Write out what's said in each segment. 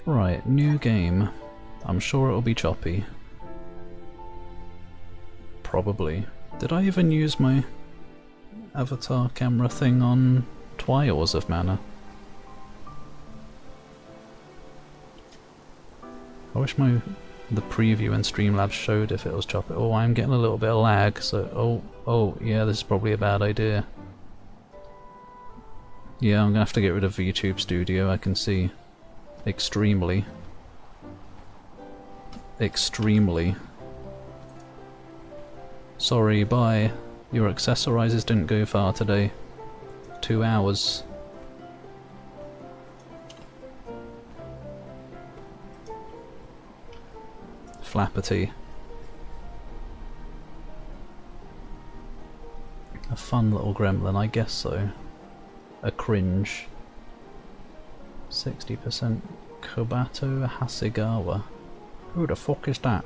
Right, new game. I'm sure it'll be choppy. Probably. Did I even use my avatar camera thing on Trials of Mana? I wish the preview in Streamlabs showed if it was choppy. Oh, I'm getting a little bit of lag, so oh yeah, this is probably a bad idea. Yeah, I'm gonna have to get rid of VTube Studio, I can see. Extremely. Extremely. Sorry, bye. Your accessorizers didn't go far today. 2 hours. Flappity. A fun little gremlin, I guess so. A cringe. 60% Kobato Hasegawa. Who the fuck is that?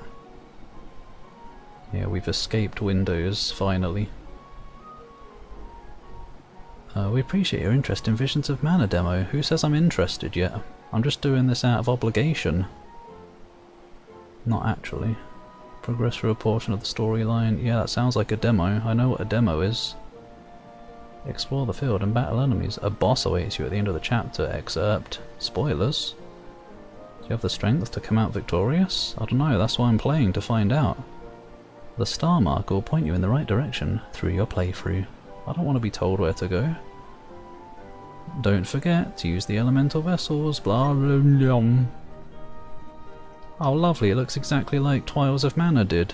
Yeah, we've escaped Windows, finally. We appreciate your interest in Visions of Mana demo. Who says I'm interested yet? I'm just doing this out of obligation. Not actually. Progress through a portion of the storyline. Yeah, that sounds like a demo. I know what a demo is. Explore the field and battle enemies. A boss awaits you at the end of the chapter. Excerpt. Spoilers. Do you have the strength to come out victorious? I don't know, that's why I'm playing, to find out. The star marker will point you in the right direction through your playthrough. I don't want to be told where to go. Don't forget to use the elemental vessels, blah blah blah. Oh lovely, it looks exactly like Trials of Mana did.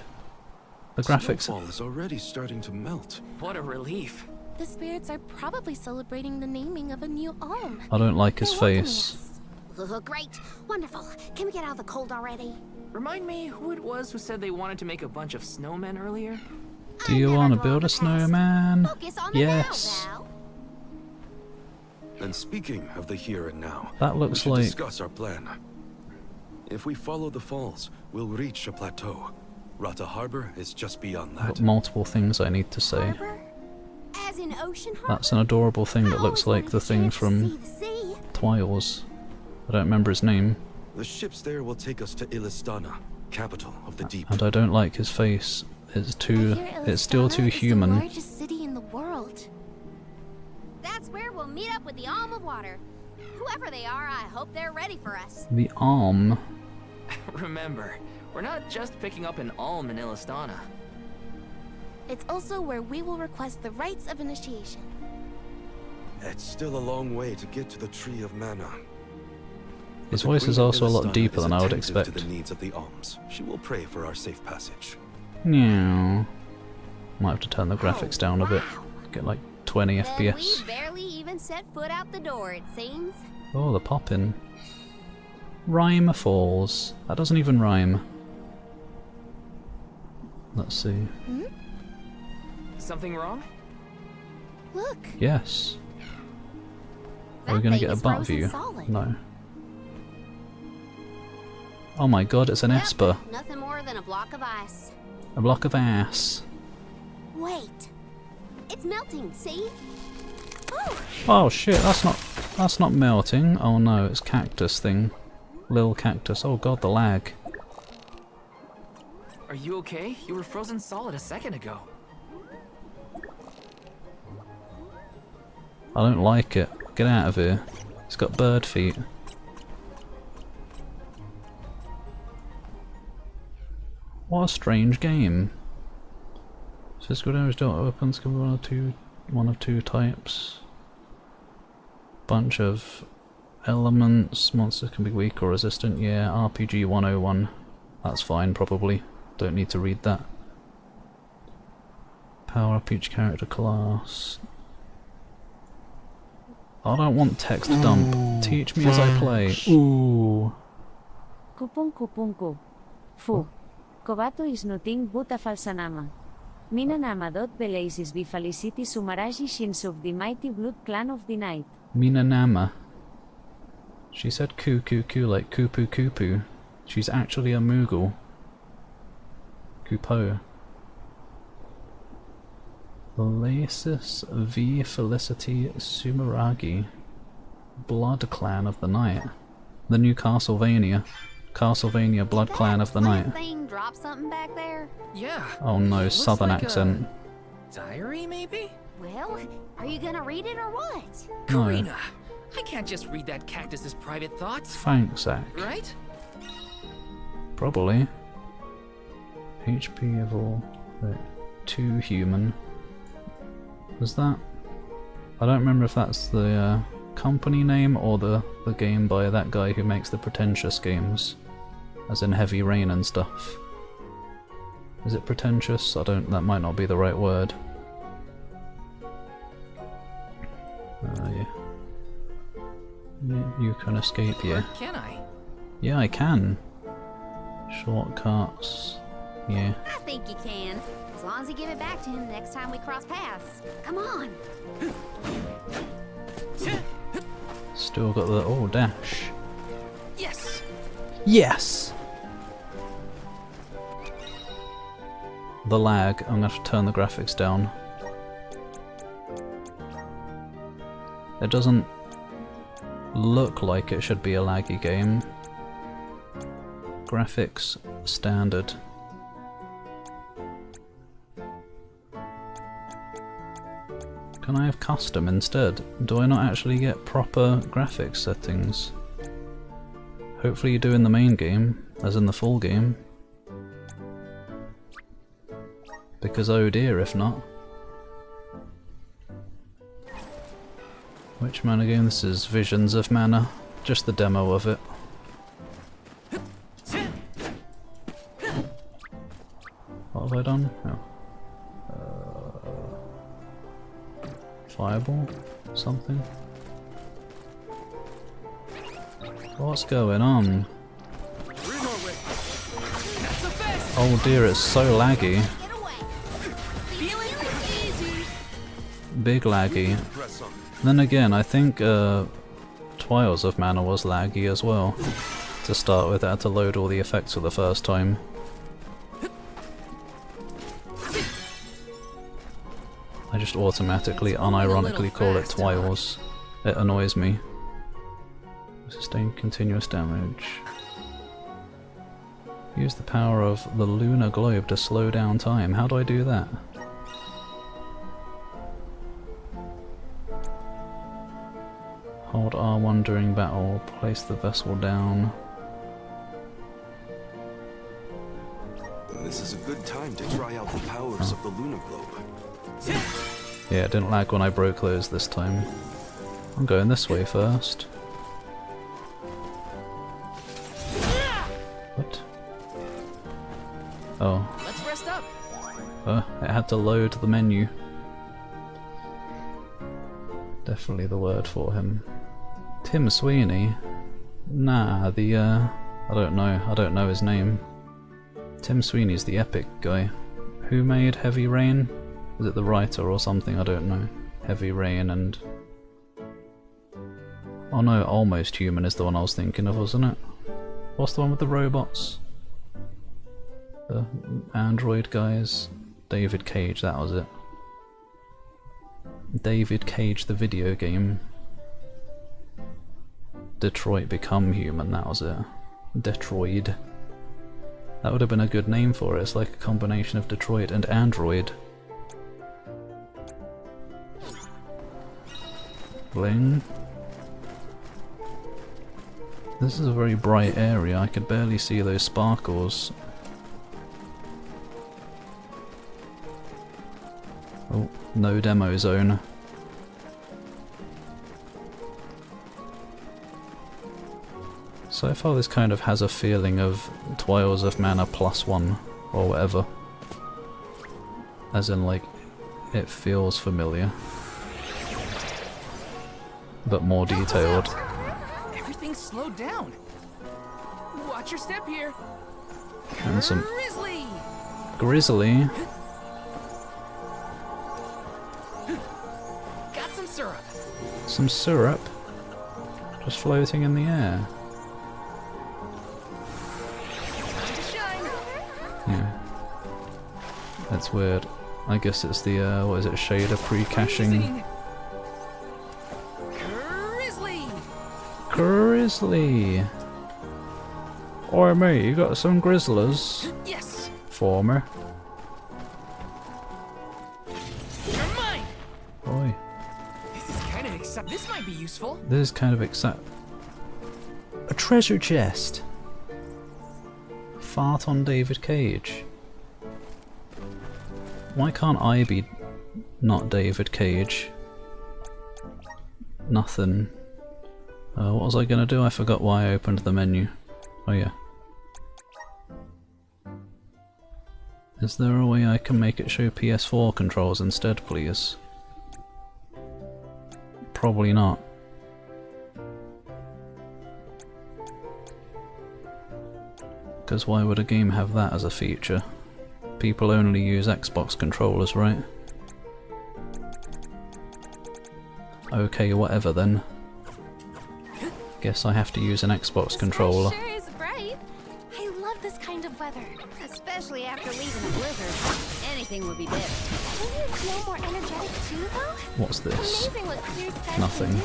The graphics... Snowfall is already starting to melt. What a relief. The spirits are probably celebrating the naming of a new alm. I don't like his face. Great, wonderful. Can we get out of the cold already? Remind me who it was who said they wanted to make a bunch of snowmen earlier? Do you want to build a snowman? Yes. And speaking of the here and now, That looks we should like... discuss our plan. If we follow the falls, we'll reach a plateau. Rata Harbor is just beyond I've that. got multiple things I need to say. Harbor? As in ocean harbor? That's an adorable thing that looks like the thing from Trials. I don't remember his name. The ships there will take us to Illistana, capital of the deep. And I don't like his face. It's still too human. The largest city in the world. That's where we'll meet up with the Alm of Water. Whoever they are, I hope they're ready for us. The arm. Remember, we're not just picking up an alm in Illistana. It's also where we will request the rites of initiation. It's still a long way to get to the Tree of Mana. His The voice Queen is of also a lot Illistana deeper is than I would attentive expect. to the needs of the alms. She will pray for our safe passage. Meow. Might have to turn the graphics down a bit. Get like 20 Then we FPS. barely even set foot out the door, it seems. Oh, the poppin'. Rhyme Falls. That doesn't even rhyme. Let's see. Something wrong? Look. Yes. Are we That gonna thing get a is butt frozen view? solid. No. Oh my god, it's an Yep, Esper. Nothing more than a block of ice. A block of ass. Wait. It's melting, see? Oh, Oh shit, that's not melting. Oh no, it's cactus thing. Lil cactus. Oh god, the lag. Are you okay? You were frozen solid a second ago. I don't like it. Get out of here. It's got bird feet. What a strange game. Physical damage don't opens can be one of two types. Bunch of elements. Monsters can be weak or resistant. Yeah, RPG 101. That's fine, probably. Don't need to read that. Power up each character class. I don't want text dump. Teach me as I play. Ooh. Kupunku. Fu. Kobato is nothing but a falsanama. Minanama dot Belasis be felicity Sumaraji shins of the mighty blood clan of the night. Minanama. She said coo coo coo like Kupu Kupu. She's actually a Moogle. Kupo. Lasis v Felicity Sumeragi. Blood Clan of the Night. The new Castlevania. Castlevania Blood Clan of the Night. Thing drop something back there? Yeah. Oh no, Looks southern like a accent. diary, maybe? Well, are you gonna read it or what? No. Karina, I can't just read that cactus's private thoughts, Thanks, Zach. right? Probably. HP of all. 2 human. Was that? I don't remember if that's the company name or the game by that guy who makes the pretentious games. As in Heavy Rain and stuff. Is it pretentious? That might not be the right word. Yeah. You can escape here. Or can I? Yeah, I can. Shortcuts. Yeah. I think you can. As long as you give it back to him next time we cross paths. Come on. Still got the dash. Yes! Yes! The lag. I'm gonna have to turn the graphics down. It doesn't look like it should be a laggy game. Graphics standard. Can I have custom instead? Do I not actually get proper graphics settings? Hopefully you do in the main game, as in the full game. Because oh dear if not. Which mana game? This is Visions of Mana. Just the demo of it. What have I done? Oh. Fireball? Something? What's going on? Oh dear, it's so laggy. Get away. Big laggy. Then again, I think Trials of Mana was laggy as well. To start with, I had to load all the effects for the first time. I just automatically, unironically call it Twiles. It annoys me. Sustain continuous damage. Use the power of the lunar globe to slow down time. How do I do that? Hold R1 during battle. Place the vessel down. This is a good time to try out the powers of the lunar globe. Yeah, it didn't lag when I broke those this time. I'm going this way first. What? Oh. Let's rest up. It had to load the menu. Definitely the word for him. Tim Sweeney? Nah, the I don't know his name. Tim Sweeney's the Epic guy. Who made Heavy Rain? Is it the writer or something? I don't know. Heavy Rain and... Oh no, Almost Human is the one I was thinking of, wasn't it? What's the one with the robots? The android guys? David Cage, that was it. David Cage, the video game. Detroit Become Human, that was it. Detroit. That would have been a good name for it. It's like a combination of Detroit and Android. Bling. This is a very bright area. I could barely see those sparkles. Oh, no demo zone. So far this kind of has a feeling of Trials of Mana +1 or whatever. As in like, it feels familiar. But more detailed. Everything's slowed down. Watch your step here. And some Grizzly. grizzly. Got some syrup. Some syrup. Just floating in the air. Time to shine. Yeah. That's weird. I guess it's the, what is it, shader pre-caching. Grizzly. Grizzly! grizzly! Oi mate, you got some grizzlers Yes! for me? You're mine! Oi. This is kind of exciting. This might be useful. This is kind of a treasure chest! Fart on David Cage. Why can't I be not David Cage? Nothing. What was I gonna do? I forgot why I opened the menu. Oh yeah. Is there a way I can make it show PS4 controls instead, please? Probably not. Because why would a game have that as a feature? People only use Xbox controllers, right? Okay, whatever then. Guess I have to use an Xbox controller. Sure is bright. I love this kind of weather, especially after leaving a blizzard. Anything would be better. Wouldn't you feel more energetic too, though? What's this? Amazing what clear skies Nothing. can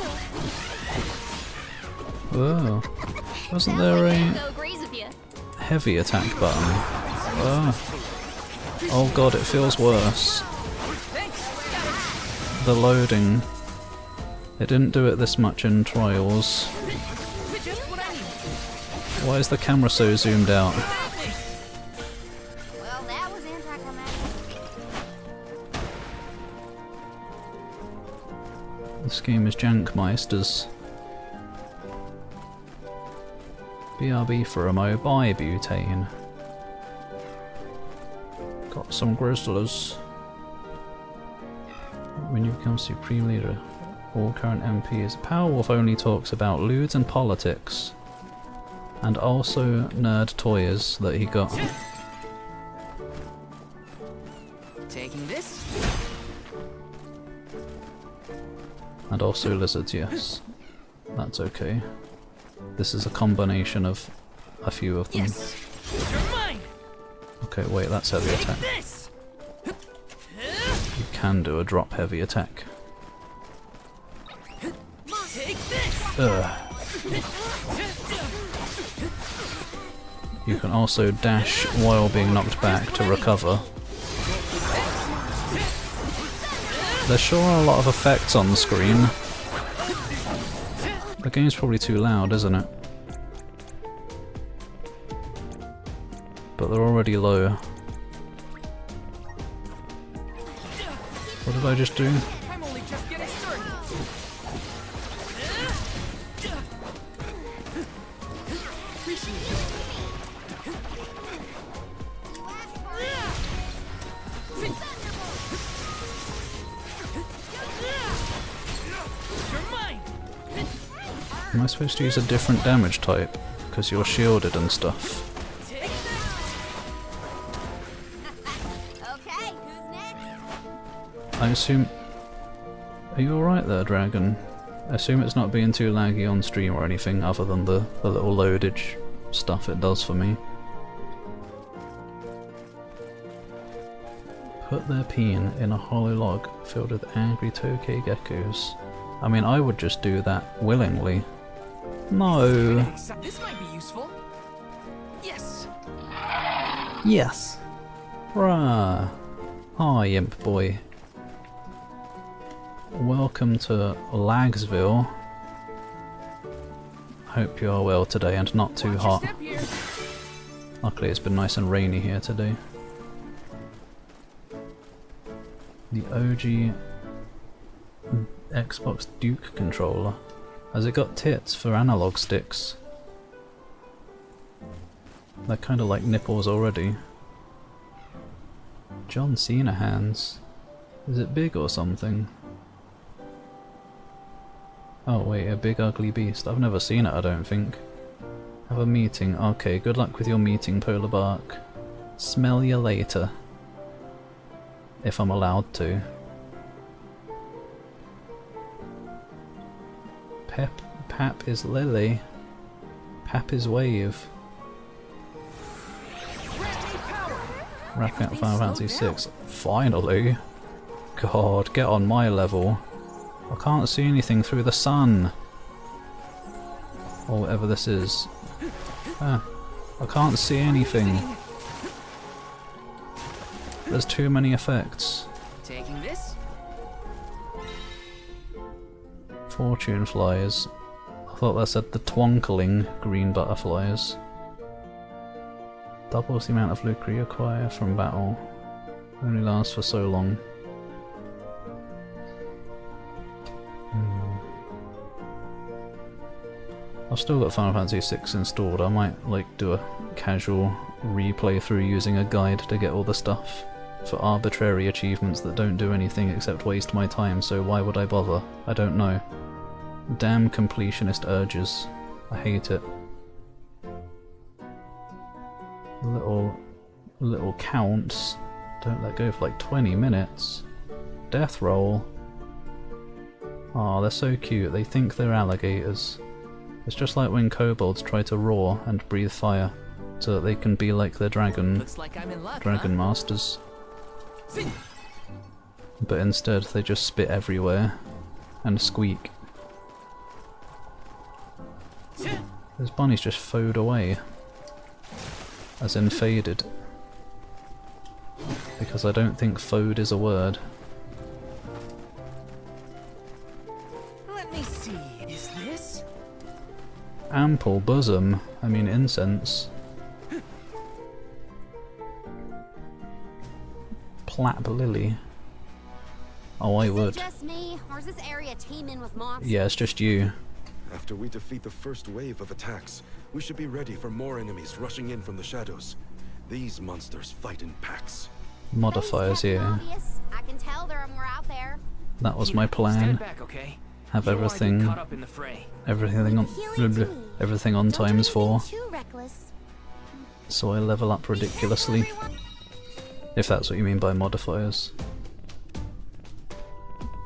do. Whoa. Wasn't That there one a can't go agrees with you. heavy attack button? Oh god, it feels worse. The loading. It didn't do it this much in Trials. Just what I need. Why is the camera so zoomed out? Well, that was anticlimactic. This game is Jankmeisters. BRB for a mo, buy butane. Got some grizzlers. When you become Supreme Leader, all current MPs. Powerwolf only talks about lewds and politics. And also nerd toys that he got. Taking this. And also lizards, yes. That's okay. This is a combination of a few of them. Yes. You're mine. Okay, wait, that's heavy attack. This. You can do a drop heavy attack. Take this. Ugh. You can also dash while being knocked back to recover. There sure are a lot of effects on the screen. The game's probably too loud, isn't it? But they're already low. What did I just do? I'm only just getting started. You're mine. Am I supposed to use a different damage type? Because you're shielded and stuff. Take this. Okay, who's next? I assume... Are you alright there, Dragon? I assume it's not being too laggy on stream or anything other than the little loadage stuff it does for me. Put their peen in a hollow log filled with angry tokay geckos. I mean, I would just do that willingly. No! This might be useful. Yes. Yes! Rah! Hi, Imp Boy. Welcome to Lagsville. Hope you are well today and not too Watch your hot. step here. Luckily it's been nice and rainy here today. The OG Xbox Duke controller. Has it got tits for analog sticks? They're kinda like nipples already. John Cena hands. Is it big or something? Oh wait, a big ugly beast. I've never seen it, I don't think. Have a meeting. Okay, good luck with your meeting, Polar Bark. Smell you later. If I'm allowed to. Pap is Lily. Pap is Wave. Wrapping up Final Fantasy VI. Finally! God, get on my level. I can't see anything through the sun. Or whatever this is. Ah, I can't see anything. There's too many effects. Taking this? Fortune flies. I thought that said the twinkling green butterflies. Doubles the amount of lucre you acquire from battle. Only lasts for so long. I've still got Final Fantasy VI installed. I might like do a casual replay through using a guide to get all the stuff for arbitrary achievements that don't do anything except waste my time, so why would I bother? I don't know. Damn completionist urges. I hate it. Little counts. Don't let go for like 20 minutes. Death roll. Aw, they're so cute. They think they're alligators. It's just like when kobolds try to roar and breathe fire, so that they can be like their Looks like I'm in luck, dragon masters. But instead they just spit everywhere and squeak. This bunny's just fowed away. As in faded. Because I don't think fowed is a word. Let me see. Is this? Ample bosom. I mean incense. Plap lily. Oh, I would. Is it just me, or is this area teeming with monsters? Yeah, it's just you. After we defeat the first wave of attacks, we should be ready for more enemies rushing in from the shadows. These monsters fight in packs. Modifiers here. Obvious. I can tell there are more out there. That was my Stand plan. back, okay? Have You don't wanna get everything, caught up in the fray. everything on Don't do times anything 4, too reckless. so I level up ridiculously. If that's what you mean by modifiers.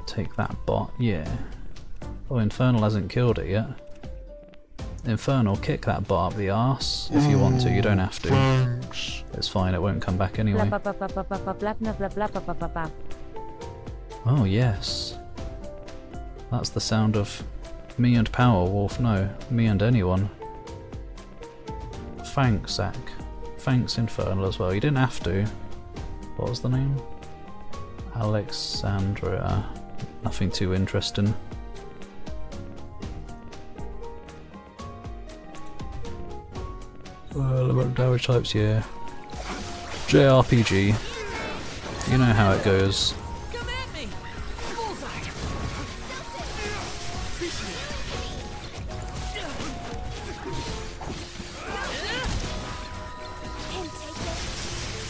Take that bot, yeah. Oh, Infernal hasn't killed it yet. Infernal, kick that bot up the arse if you want to, you don't have to. It's fine, it won't come back anyway. Oh yes. That's the sound of me and Powerwolf, no, me and anyone. Thanks, Zach. Thanks, Infernal, as well. You didn't have to. What was the name? Alexandra. Nothing too interesting. Element damage types, yeah. JRPG. You know how it goes. Come at me! Bullseye!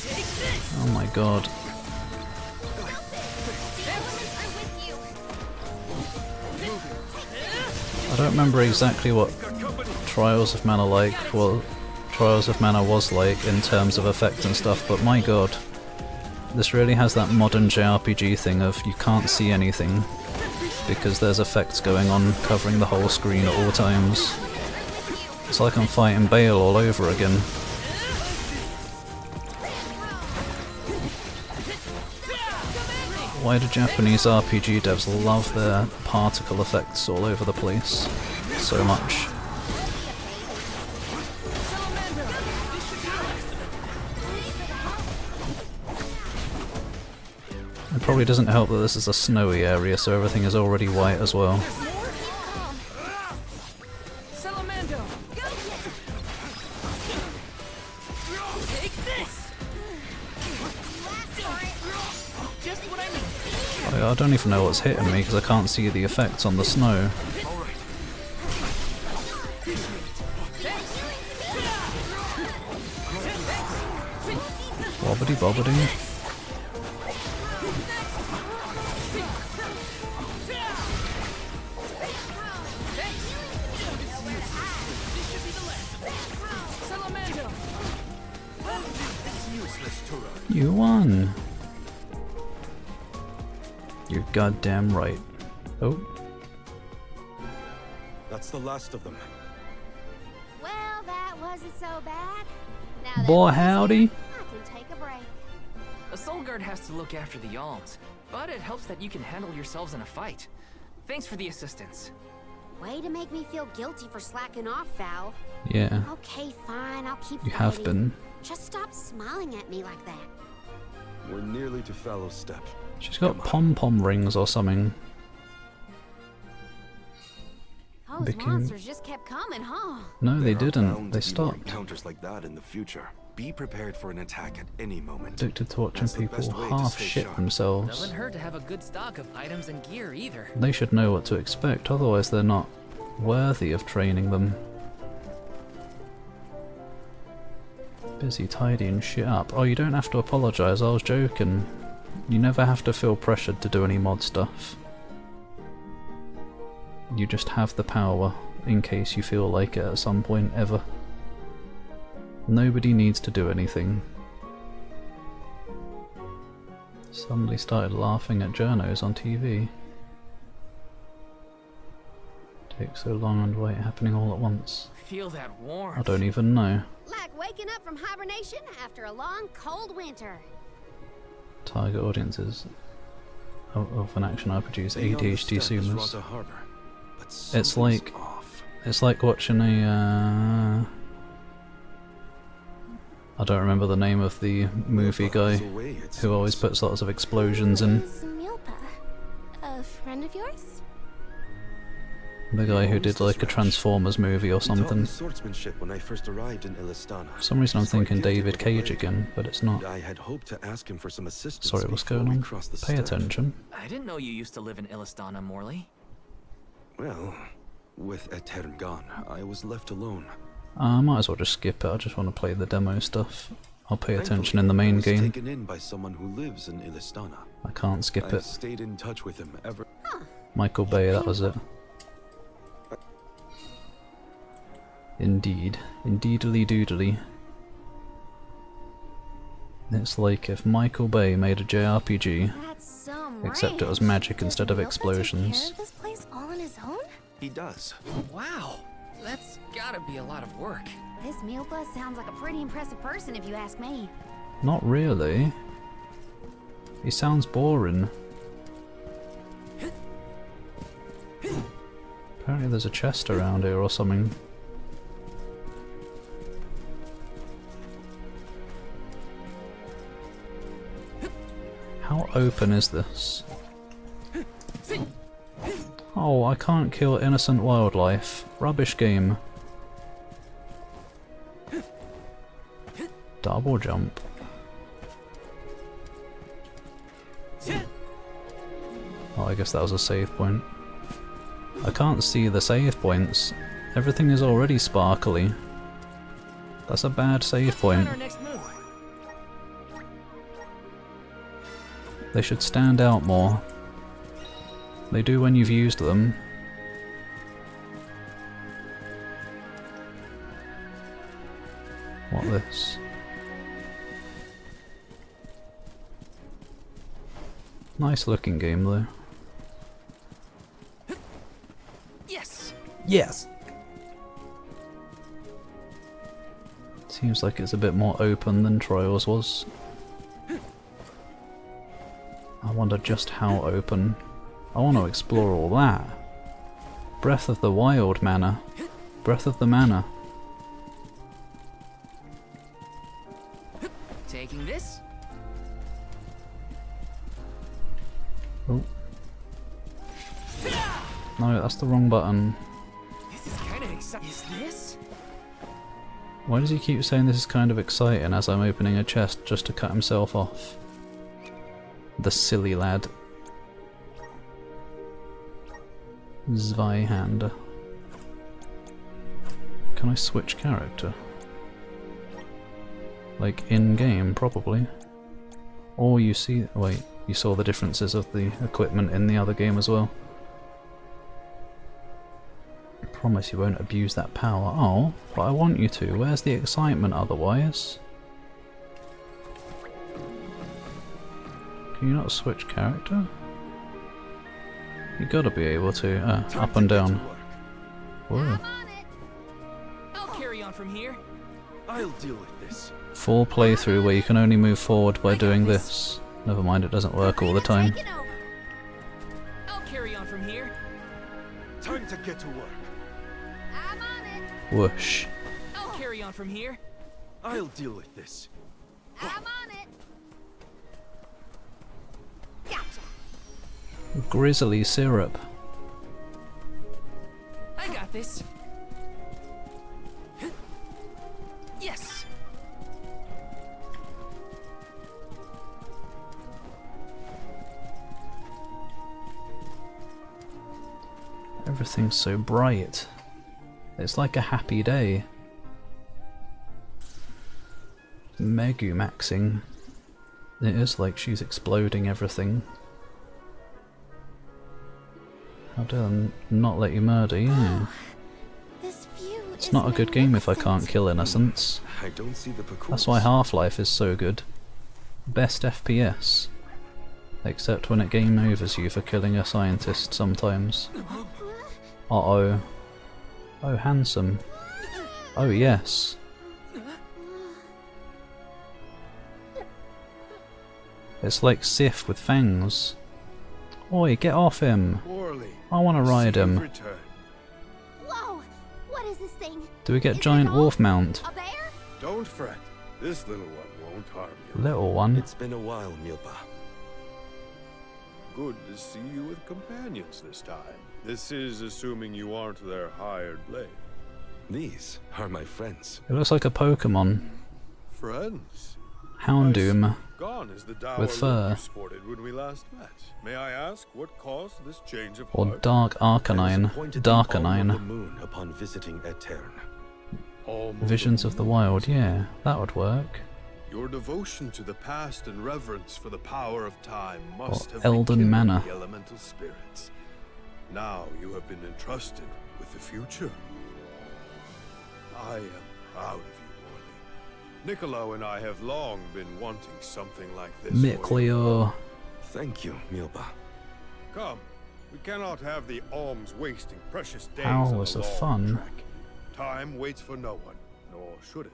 Take this! Oh my god. I don't remember exactly what Trials of Mana Trials of Mana was like in terms of effects and stuff, but my god. This really has that modern JRPG thing of you can't see anything because there's effects going on covering the whole screen at all times. It's like I'm fighting Bale all over again. Why do Japanese RPG devs love their particle effects all over the place so much? It probably doesn't help that this is a snowy area, so everything is already white as well. Salamando! Take this! Just what I need. I don't even know what's hitting me because I can't see the effects on the snow. Bobbity bobbity. You won! You're goddamn right. Oh. That's the last of them. Well, that wasn't so bad. Now that Boy we're howdy. here, I can take a break. A soul guard has to look after the alms, but it helps that you can handle yourselves in a fight. Thanks for the assistance. Way to make me feel guilty for slacking off, Val. Yeah, Okay, fine, I'll keep you have fighting. been. Just stop smiling at me like that. We're nearly to Fallow's step. She's got pom-pom rings or something. Those Became- monsters just kept coming, huh? No, they There are didn't. bound They to be more stopped. encounters like that in the future. Be prepared for an attack at any moment. Addicted to watching That's the people best way to half stay shit sharp. themselves. Doesn't hurt to have a good stock of items and gear either. They should know what to expect, otherwise they're not worthy of training them. Busy tidying shit up. Oh, you don't have to apologise, I was joking. You never have to feel pressured to do any mod stuff. You just have the power, in case you feel like it at some point ever. Nobody needs to do anything. Somebody started laughing at journos on TV. Takes so long and wait, happening all at once. Feel that warmth. I don't even know. Like waking up from hibernation after a long, cold winter. Target audiences of an action RPG, Beyond the ADHD step is Sumas. Rata Harbor, but It's something's like off. it's like watching a I don't remember the name of the movie Milpa is guy away, it who always seems. puts lots of explosions in. Who's Milpa? A friend of yours? The guy who did like a Transformers movie or He taught something. me swordsmanship when I first arrived in Illistana. For some reason I'm So I thinking gifted David with a Cage blade. again, but it's not. I had hoped to ask him for some assistance. Sorry, what's before going we on? crossed the Pay step. attention. I didn't know you used to live in Illistana, Morley. Well, with Etern gone, I was left alone. I might as well just skip it, I just want to play the demo stuff. I'll pay attention Thankfully, in the I main was game. taken in by someone who lives in Illistana. I can't skip I've it. stayed in touch with him ever. Michael Bay, that was it. Indeed. Indeedly doodly. It's like if Michael Bay made a JRPG, That's some except it was range. magic Does instead of Milpa take explosions. care of this place all on his own? He does. Wow, that's gotta be a lot of work. This Milpa sounds like a pretty impressive person if you ask me. Not really. He sounds boring. Apparently there's a chest around here or something. How open is this? Oh, I can't kill innocent wildlife. Rubbish game. Double jump. Oh, I guess that was a save point. I can't see the save points. Everything is already sparkly. That's a bad save point. Our next move. They should stand out more. They do when you've used them. What this? Nice looking game though. Yes. Yes! Seems like it's a bit more open than Trials was. I wonder just how open. I want to explore all that. Breath of the Wild Manor. Breath of the Manor. Taking this. Oh. No, that's the wrong button. This is kind of exciting. Is this? Why does he keep saying this is kind of exciting as I'm opening a chest just to cut himself off? The silly lad. Zweihander. Can I switch character? Like in-game, probably. Or you see... wait, you saw the differences of the equipment in the other game as well. I promise you won't abuse that power. Oh, but I want you to. Where's the excitement otherwise? Can you not switch character? You gotta be able to. Up and down. Whoa. I'm on it. I'll carry on from here. I'll deal with this. Full playthrough where you can only move forward by doing this. Never mind, it doesn't work all the time. Taking over. I'll carry on from here. Time Time to get to work. I'm on it. Whoosh. I'll carry on from here. I'll deal with this. I'm on it. Gotcha. Grizzly syrup. I got this. Yes. Everything's so bright. It's like a happy day. Megumaxing. It is like she's exploding everything. How dare I not let you murder you? This view It's not a good game if I can't kill innocents. I don't see the Paculs. That's why Half-Life is so good. Best FPS. Except when it game overs you for killing a scientist sometimes. Uh-oh. Oh, handsome. Oh, yes. It's like Sif with fangs. Oi, get off him! Morley, I want to ride him. return. Whoa! What is this thing? Do we get Is it giant all wolf mount? A bear? Don't fret. This little one won't harm you. Little one. It's been a while, Milpa. Good to see you with companions this time. This is assuming you aren't their hired blade. These are my friends. It looks like a Pokemon. Friends? Houndoom. Gone is the dour With look fur. you sported when we last met. May I ask what caused this change of Or heart? Dark Arcanine. Darkanine. The moon upon visiting Aetern. Visions of the Wild, yeah, that would work. Your devotion to the past and reverence for the power of time must have Elden rekindled Manor. the elemental spirits. Now you have been entrusted with the future. I am proud of you, Morley. Niccolo and I have long been wanting something like this. for you. Micleo. Thank you, Milba. Come, we cannot have the alms wasting precious days Hours on a of long fun. trek. Time waits for no one, nor should it.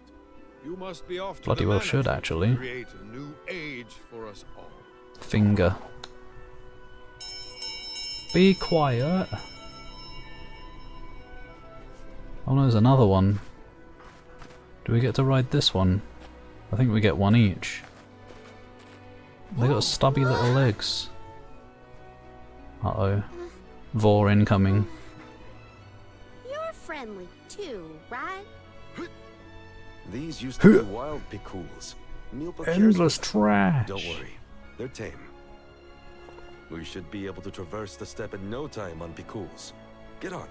You must be off to Bloody the well manor should, to actually. create a new age for us all. Finger. Be quiet. Oh no, there's another one. Do we get to ride this one? I think we get one each. They got stubby little legs. Uh-oh. Vor incoming. You're friendly too, right? These used to be wild Picools. Milpa cares Endless for them. trash. Don't worry, they're tame. We should be able to traverse the steppe in no time on Picools. Get on.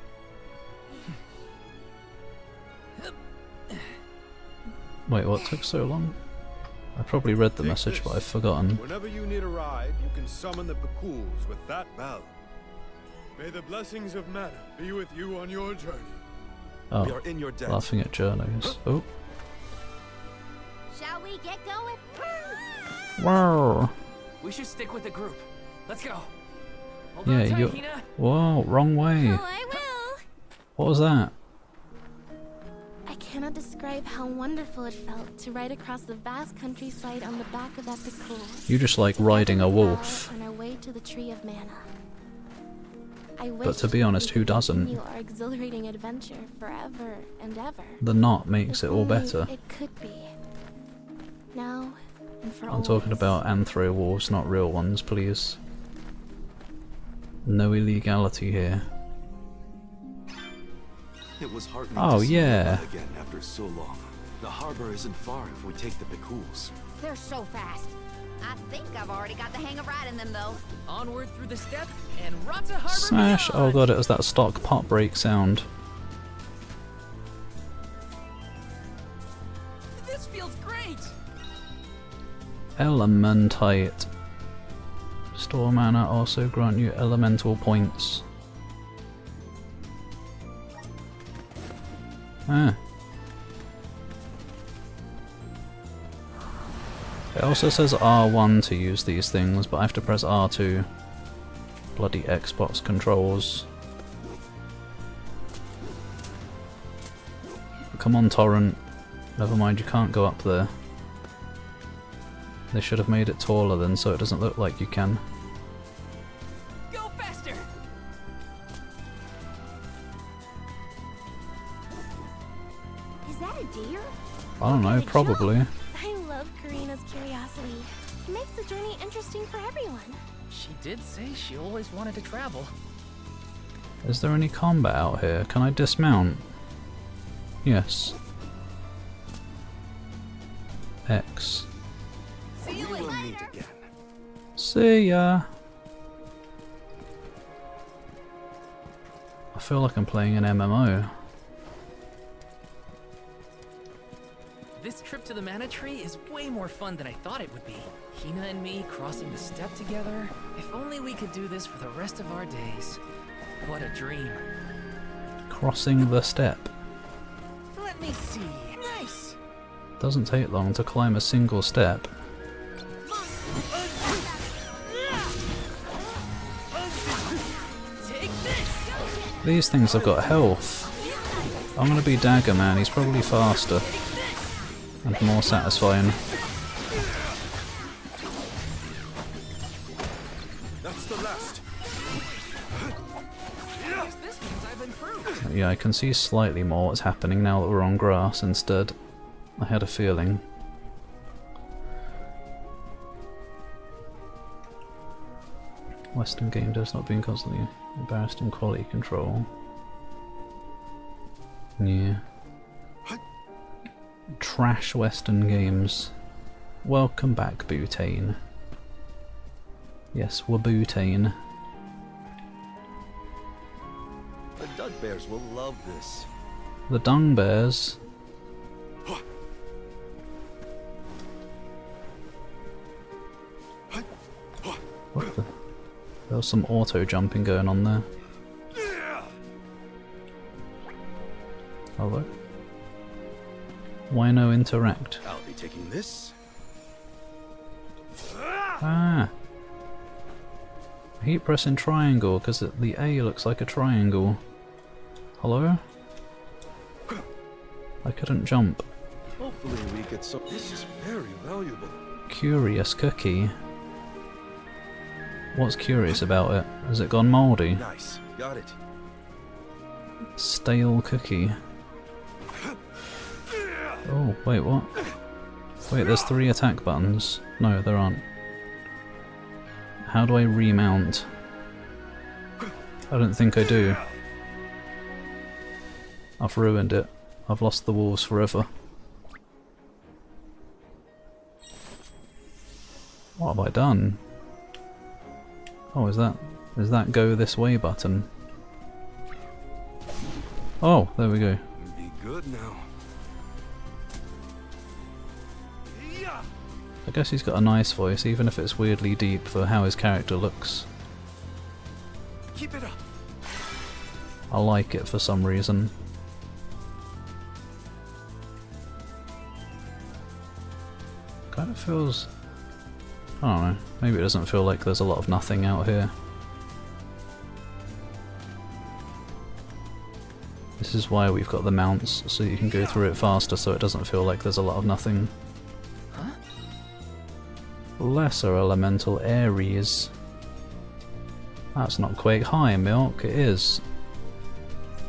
Wait, what took so long? I probably read the message, but I've forgotten. Whenever you need a ride, you can summon the Picools with that bell. May the blessings of mana be with you on your journey. We Oh, are in your debt. laughing at journos. Oh, Shall we get going? wow. We should stick with the group. Let's go. Hold Yeah, on tight, you. Hina. Whoa, wrong way. Oh, I will. What was that? I cannot describe how wonderful it felt to ride across the vast countryside on the back of that Picool. You just like riding a wolf. On our way to the Tree of Mana. I But to be wish honest, we who could doesn't? continue our exhilarating adventure forever and ever. The knot makes If it all only better. It could be. Now and for I'm talking always. about anthro wolves, not real ones, please. No illegality here. It was heartening Oh, to see yeah. Milpa again after so long. The harbor isn't far if we take the Picools. They're so fast. I think I've already got the hang of riding them though. Onward through the steppe and Rata Harbor Smash! Oh beyond. god, it was that stock pot break sound. This feels great. Elementite. Store mana also grant you elemental points. Ah. It also says R1 to use these things, but I have to press R2. Bloody Xbox controls. Come on, Torrent. Never mind, you can't go up there. They should have made it taller then, so it doesn't look like you can. Go faster. I don't know, probably. I love Karina's curiosity. It makes the journey interesting for everyone. She did say she always wanted to travel. Is there any combat out here? Can I dismount? Yes. X. See you later. See ya! I feel like I'm playing an MMO. This trip to the Mana Tree is way more fun than I thought it would be. Hina and me crossing the steppe together. If only we could do this for the rest of our days. What a dream. Crossing the steppe. Let me see. Nice. Doesn't take long to climb a single step. Take this. These things have got health. I'm gonna be Dagger Man, he's probably faster. And more satisfying. That's the last. This means I've improved. Yeah, I can see slightly more what's happening now that we're on grass instead. I had a feeling. Western game devs not being constantly embarrassed in quality control. Yeah. Trash Western games. Welcome back, Butane. Yes, we're Butane. The Dugbears will love this. The Dung Bears. What the? There was some auto jumping going on there. Hello? Why no interact? I'll be taking this. Ah! I keep pressing triangle because the A looks like a triangle. Hello? I couldn't jump. Hopefully we get some. This is very valuable. Curious cookie. What's curious about it? Has it gone mouldy? Nice. Got it. Stale cookie. Oh, wait, what? Wait, there's 3 attack buttons. No, there aren't. How do I remount? I don't think I do. I've ruined it. I've lost the wolves forever. What have I done? Oh, is that go this way button? Oh, there we go. Be good now. I guess he's got a nice voice, even if it's weirdly deep for how his character looks. Keep it up. I like it for some reason. Kind of feels... I don't know, maybe it doesn't feel like there's a lot of nothing out here. This is why we've got the mounts, so you can go through it faster so it doesn't feel like there's a lot of nothing. Huh? Lesser Elemental Ares. That's not Quake High Milk, it is.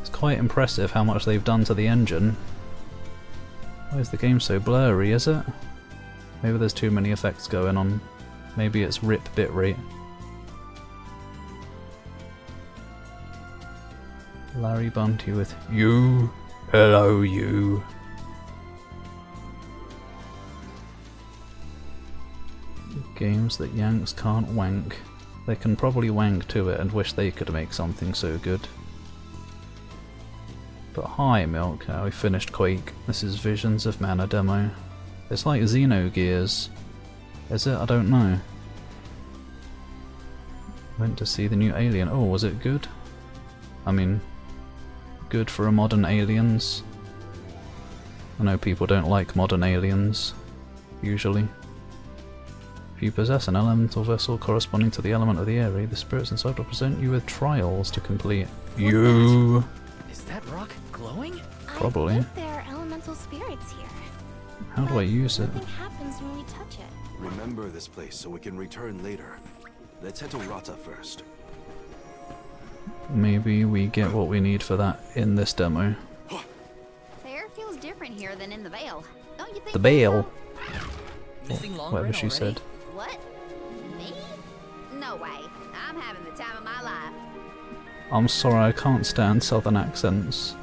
It's quite impressive how much they've done to the engine. Why is the game so blurry, is it? Maybe there's too many effects going on. Maybe it's RIP bitrate. Larry Bunty with you. Hello, you. Games that Yanks can't wank. They can probably wank to it and wish they could make something so good. But hi, Milk. We finished Quake. This is Visions of Mana demo. It's like Xenogears. Is it? I don't know. Went to see the new Alien. Oh, was it good? I mean, good for a modern Aliens. I know people don't like modern Aliens, usually. If you possess an elemental vessel corresponding to the element of the area, the spirits inside will present you with trials to complete. You. Is that rock glowing? Probably. I think there are elemental spirits here. How do I use it? Nothing happens when we touch it. Remember this place so we can return later. Let's head to Rata first. Maybe we get what we need for that in this demo. The air feels different in here than in the Vale. Don't you think? The Bale. Missing Longbranch Whatever she already? said. What? Me? No way. I'm having the time of my life. I'm sorry, I can't stand southern accents.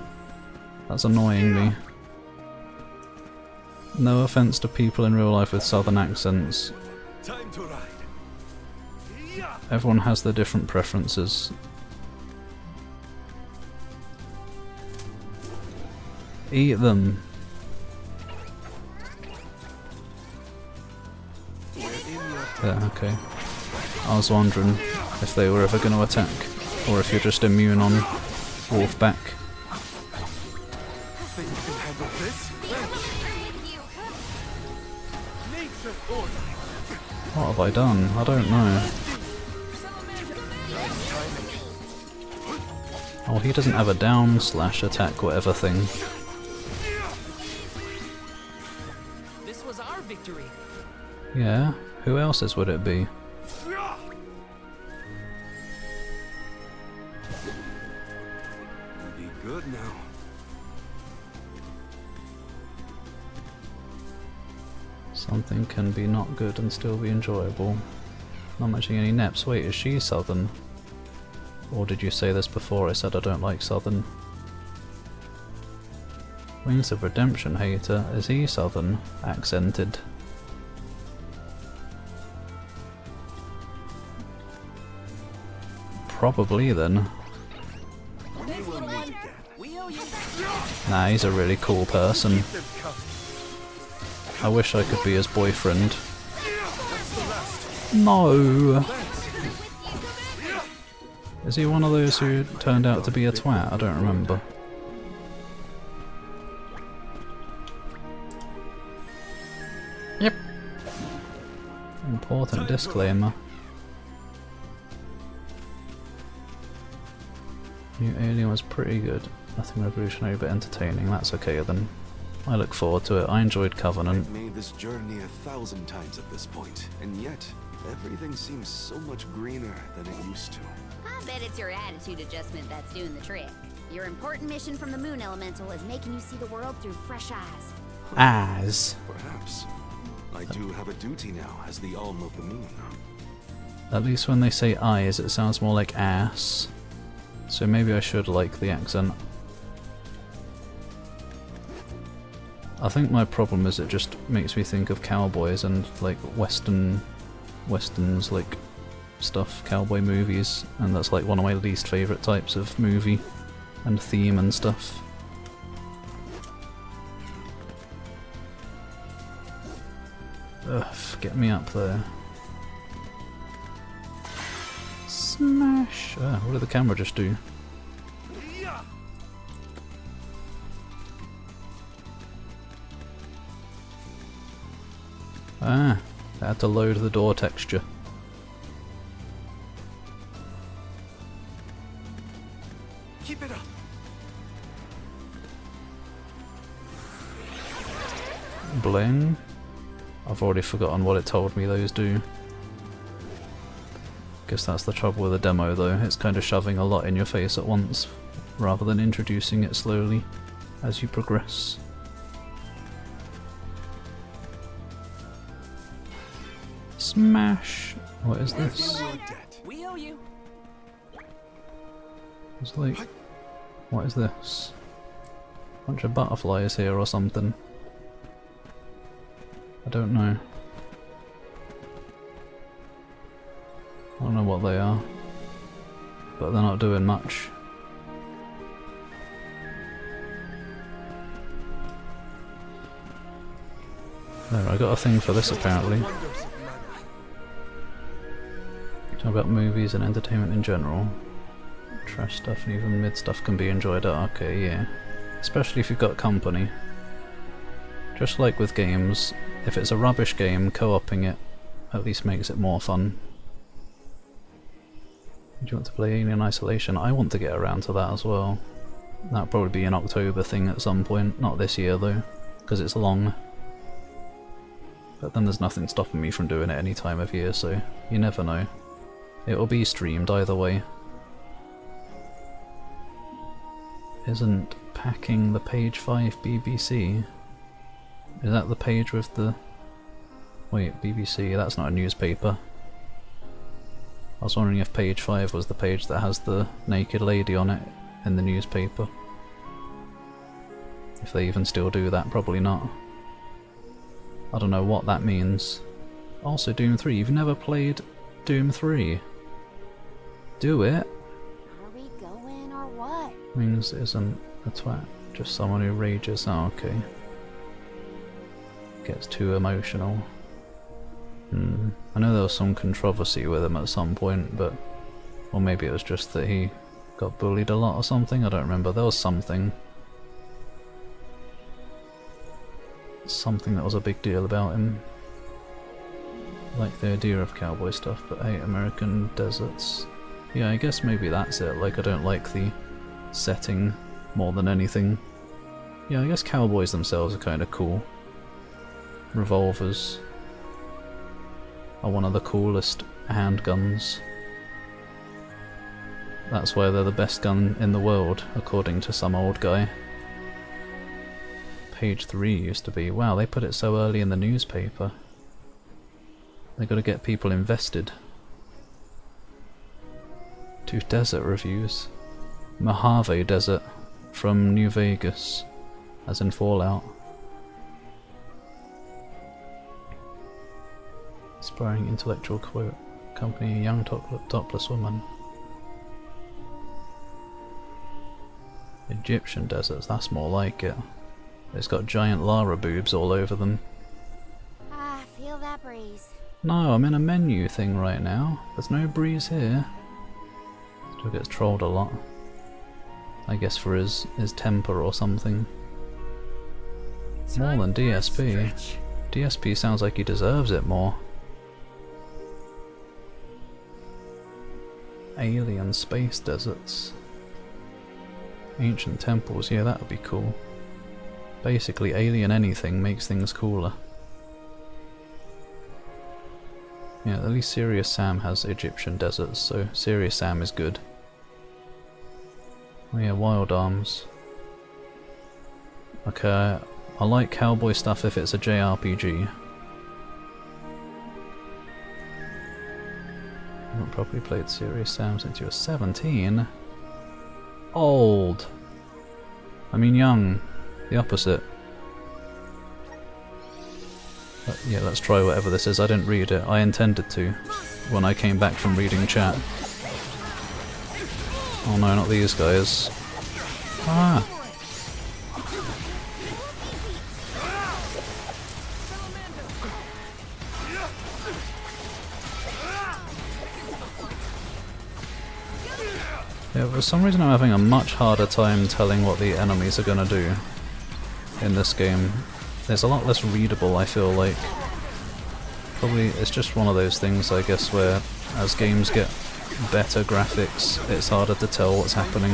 That's annoying me. No offense to people in real life with southern accents. Time to ride. Yeah. Everyone has their different preferences. Eat them. Yeah, okay. I was wondering if they were ever going to attack, or if you're just immune on Wolfback. Think you can handle this? What have I done? I don't know. Oh, he doesn't have a down slash attack whatever thing. This was our victory. Yeah, who else's would it be? Be good now. Something can be not good and still be enjoyable. Not mentioning any neps. Wait, is she southern? Or did you say this before I said I don't like southern? Wings of Redemption hater. Is he southern? Accented. Probably then. We owe you. Nah, he's a really cool person. I wish I could be his boyfriend. No! Is he one of those who turned out to be a twat? I don't remember. Yep. Important disclaimer. New Alien was pretty good. Nothing revolutionary but entertaining. That's okay then. I look forward to it. I enjoyed Covenant. I've made this journey 1,000 times at this point, and yet everything seems so much greener than it used to. I bet it's your attitude adjustment that's doing the trick. Your important mission from the Moon Elemental is making you see the world through fresh eyes. As. Perhaps. I do have a duty now as the Alm of the Moon. At least when they say eyes, it sounds more like ass. So maybe I should like the accent. I think my problem is it just makes me think of cowboys and like westerns like stuff, cowboy movies, and that's like one of my least favourite types of movie and theme and stuff. Ugh, get me up there. Smash! Ah, what did the camera just do? Ah, I had to load the door texture. Keep it up. Bling. I've already forgotten what it told me those do. Guess that's the trouble with a demo though, it's kind of shoving a lot in your face at once, rather than introducing it slowly as you progress. Smash! What is this? Your debt. We owe you. It's like, what is this? Bunch of butterflies here or something. I don't know. I don't know what they are, but they're not doing much. There, I got a thing for this apparently. Talk about movies and entertainment in general. Trash stuff and even mid stuff can be enjoyed at arcade, yeah. Especially if you've got company. Just like with games, if it's a rubbish game, co-oping it at least makes it more fun. Do you want to play Alien Isolation? I want to get around to that as well. That'll probably be an October thing at some point, not this year though, because it's long. But then there's nothing stopping me from doing it any time of year, so you never know. It will be streamed either way. Isn't packing the page 5 BBC? Is that the page with the... Wait, BBC, that's not a newspaper. I was wondering if page 5 was the page that has the naked lady on it in the newspaper. If they even still do that, probably not. I don't know what that means. Also, Doom 3, you've never played Doom 3. Do it. Are we going or what? Means it isn't a twat, just someone who rages. Oh, okay. Gets too emotional. I know there was some controversy with him at some point, but... Or maybe it was just that he got bullied a lot or something, I don't remember. There was something. Something that was a big deal about him. Like the idea of cowboy stuff, but hate American deserts. Yeah, I guess maybe that's it. Like, I don't like the setting more than anything. Yeah, I guess cowboys themselves are kind of cool. Revolvers are one of the coolest handguns. That's why they're the best gun in the world, according to some old guy. Page 3 used to be. Wow, they put it so early in the newspaper. They gotta get people invested. 2 desert reviews. Mojave Desert from New Vegas, as in Fallout. Inspiring intellectual quote. Accompanying a young topless woman. Egyptian deserts, that's more like it. It's got giant Lara boobs all over them. Ah, feel that breeze. No, I'm in a menu thing right now. There's no breeze here. Still gets trolled a lot. I guess for his temper or something. More than DSP. DSP sounds like he deserves it more. Alien space deserts. Ancient temples, yeah, that would be cool. Basically, alien anything makes things cooler. Yeah, at least Serious Sam has Egyptian deserts, so Serious Sam is good. Oh yeah, Wild Arms. Okay, I like cowboy stuff if it's a JRPG. I haven't properly played Serious Sam since you were 17. Old. I mean young. The opposite. But yeah, let's try whatever this is. I didn't read it. I intended to when I came back from reading chat. Oh no, not these guys. Ah! Yeah, for some reason I'm having a much harder time telling what the enemies are gonna do in this game. There's a lot less readable, I feel like. Probably it's just one of those things, I guess, where as games get better graphics, it's harder to tell what's happening.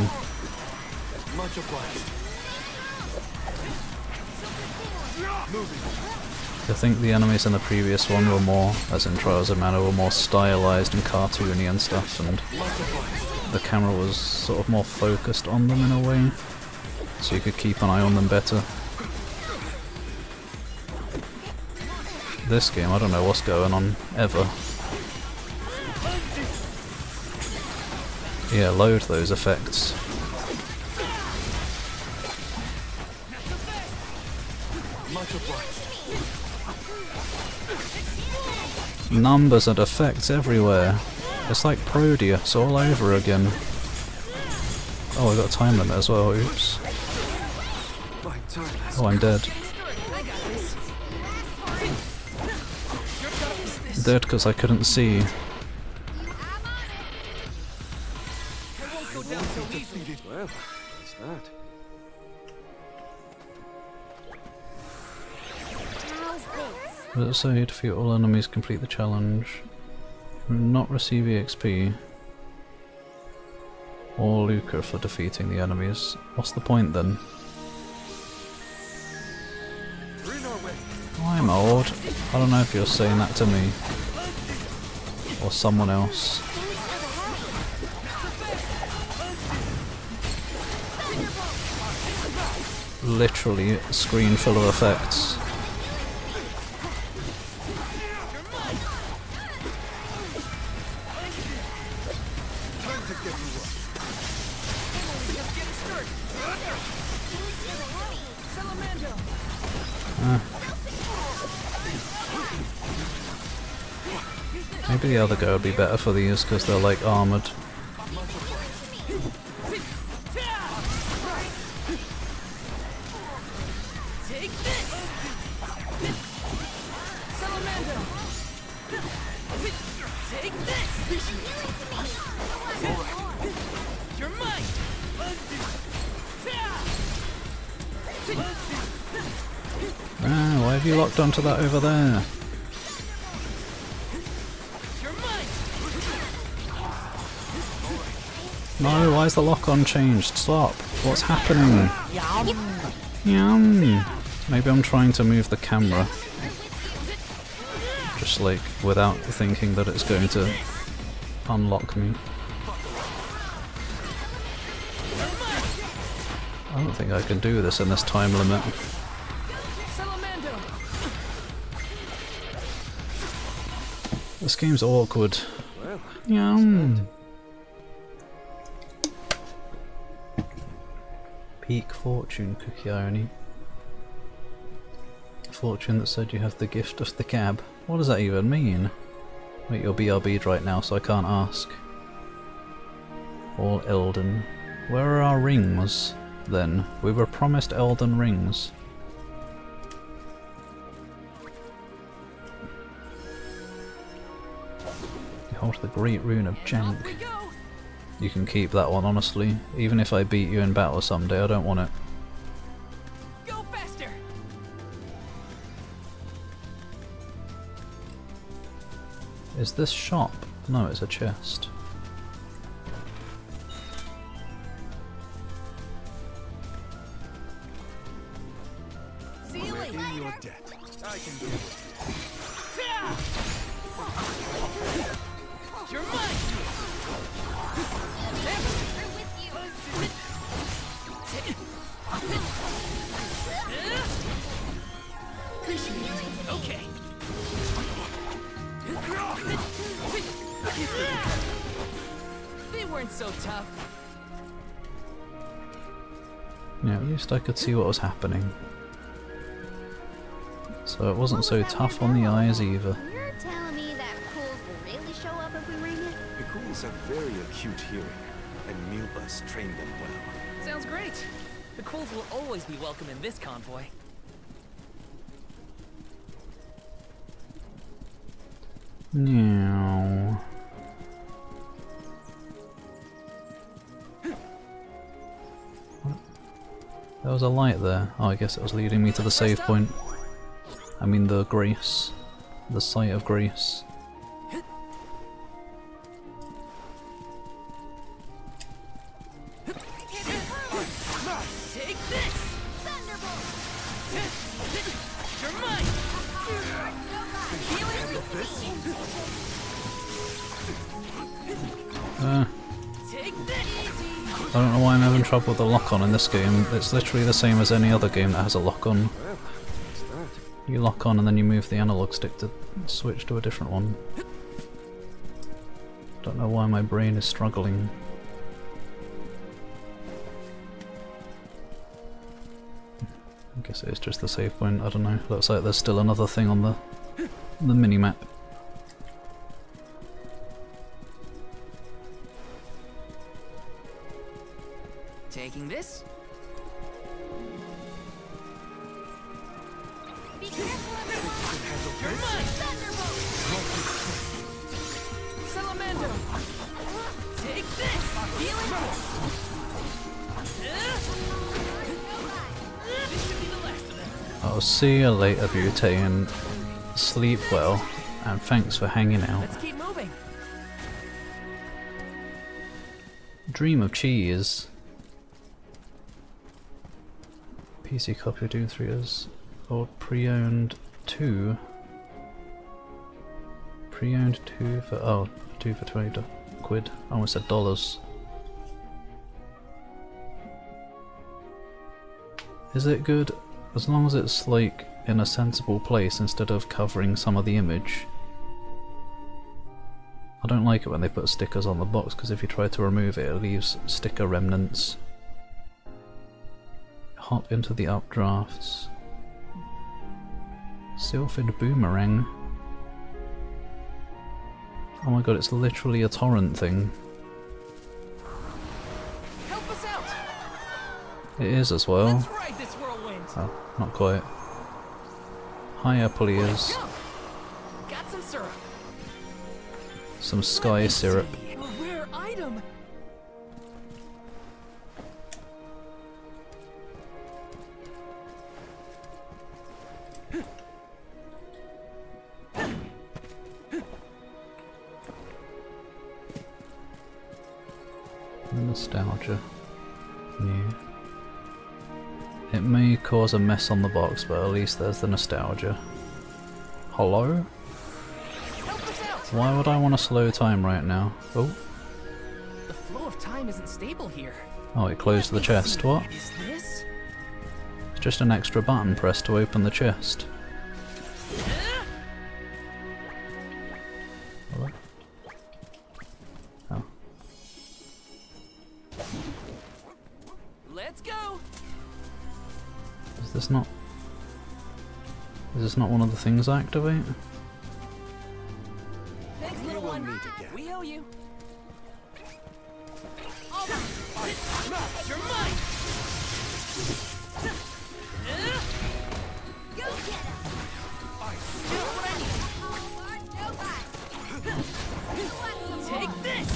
Much obliged. I think the enemies in the previous one were more, as in Trials of Mana, were more stylized and cartoony and stuff, and the camera was sort of more focused on them in a way, so you could keep an eye on them better. This game, I don't know what's going on, ever. Yeah, load those effects. Numbers and effects everywhere. It's like Proteus all over again. Oh, I got a time limit as well, oops. Oh, I'm dead. Dead because I couldn't see. Well, what's that? How's this? Does it say defeat all enemies, complete the challenge? Not receive EXP or lucre for defeating the enemies. What's the point then? I'm old. I don't know if you're saying that to me or someone else. Literally a screen full of effects. Maybe the other guy would be better for these because they're like armoured. Take this! Salamander! Take this! You're mine! Ah, why have you locked onto that over there? You're mine! No, why is the lock-on changed? Stop! What's happening? Yum! Maybe I'm trying to move the camera. Just like, without thinking that it's going to unlock me. I don't think I can do this in this time limit. Salamander! This game's awkward. Well, Yum! Peak fortune cookie irony. Fortune that said you have the gift of the cab. What does that even mean? Wait, you're BRB'd right now, so I can't ask. All Elden. Where are our rings, then? We were promised Elden rings. You hold the Great Rune of Jank. Off we go! You can keep that one, honestly. Even if I beat you in battle someday, I don't want it. Go faster! Is this shop? No, it's a chest. See you later! In your debt. I can do it. You're mine! Okay. They weren't so tough. Yeah, at least I could see what was happening. So it wasn't so tough on the eyes either. You're telling me that Pools will really show up if we ring it? Picools have very acute hearing, and Mulebus trained them well. Sounds great. The Quills will always be welcome in this convoy. Meow. There was a light there. Oh, I guess it was leading me to the save point. I mean the Grace. The site of Grace. Take this! Thunderbolt! You're mine! Take this! I don't know why I'm having trouble with the lock-on in this game. It's literally the same as any other game that has a lock-on. Well, what's that? You lock on and then you move the analog stick to switch to a different one. Don't know why my brain is struggling. I guess it is just the save point, I don't know. Looks like there's still another thing on the mini-map. Taking this? Be careful, everyone! You're mine! Thunderbolt! Salamander! Take this! Healing! This should be the last of them. I'll see you later, Butane. Sleep well, and thanks for hanging out. Let's keep moving. Dream of cheese. PC copy of Doom 3 is old pre-owned 2. Pre-owned 2 for 2 for 20 quid. I almost said dollars. Is it good? As long as it's like in a sensible place instead of covering some of the image. I don't like it when they put stickers on the box because if you try to remove it, it leaves sticker remnants. Hop into the updrafts. Sylphid Boomerang. Oh my god, it's literally a torrent thing. Help us out! It is as well. Let's ride this whirlwind! Oh, not quite. Higher please. Go! Got some syrup. Some sky syrup. A rare item! Nostalgia. Yeah. It may cause a mess on the box, but at least there's the nostalgia. Hello? Help us out! Why would I want to slow time right now? Oh. The flow of time isn't stable here. Oh, it closed the chest. What? Is this? It's just an extra button pressed to open the chest. Hello? Oh. Let's go! Is this not... Is this not one of the things I activate? Thanks, little will one. meet again. We owe you. All right. You're mine! Go get him! Just what I need. Take this!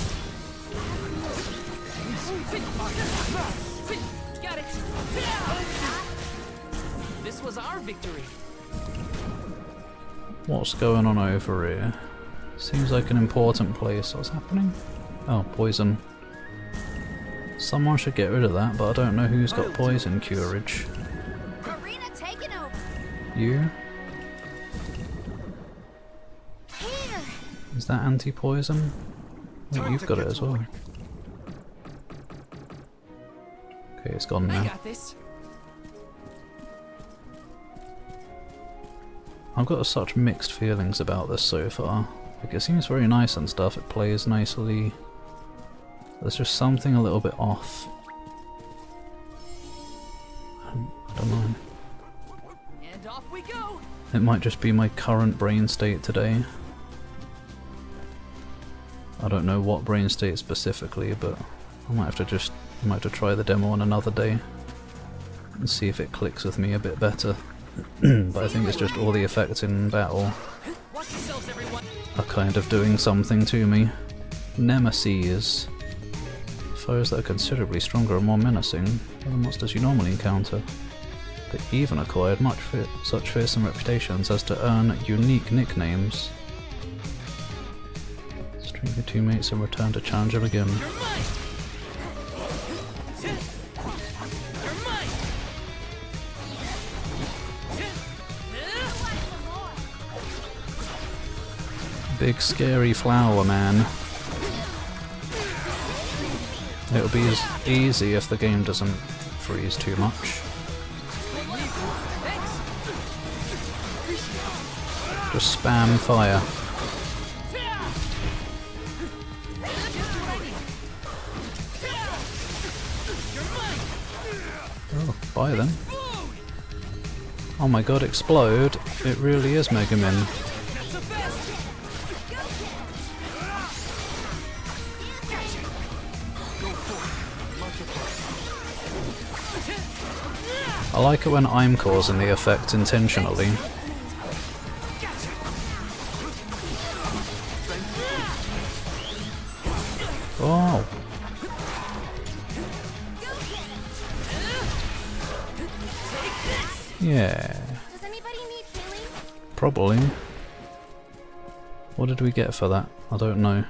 Got it! This was our victory. What's going on over here? Seems like an important place. What's happening? Oh, poison. Someone should get rid of that, but I don't know who's got poison curage. Arena taken over. You? Here! Is that anti-poison? Oh, you've got it as well. Okay, it's gone I now. got this. I've got such mixed feelings about this so far. Like, it seems very nice and stuff, it plays nicely. There's just something a little bit off. I don't know. And off we go! It might just be my current brain state today. I don't know what brain state specifically, but I might have to try the demo on another day and see if it clicks with me a bit better. But I think it's just all the effects in battle Watch yourselves, everyone! are kind of doing something to me. Nemesis. Foes that are considerably stronger and more menacing than the monsters you normally encounter. They even acquired such fearsome reputations as to earn unique nicknames. Strike your teammates and return to challenge them again. You're mine! You're mine! Big scary flower man. It'll be as easy if the game doesn't freeze too much. Just spam fire. Oh, bye then. Oh my god, explode! It really is Mega Man. I like it when I'm causing the effect intentionally. Oh! Yeah. Does anybody need healing? Probably. What did we get for that? I don't know.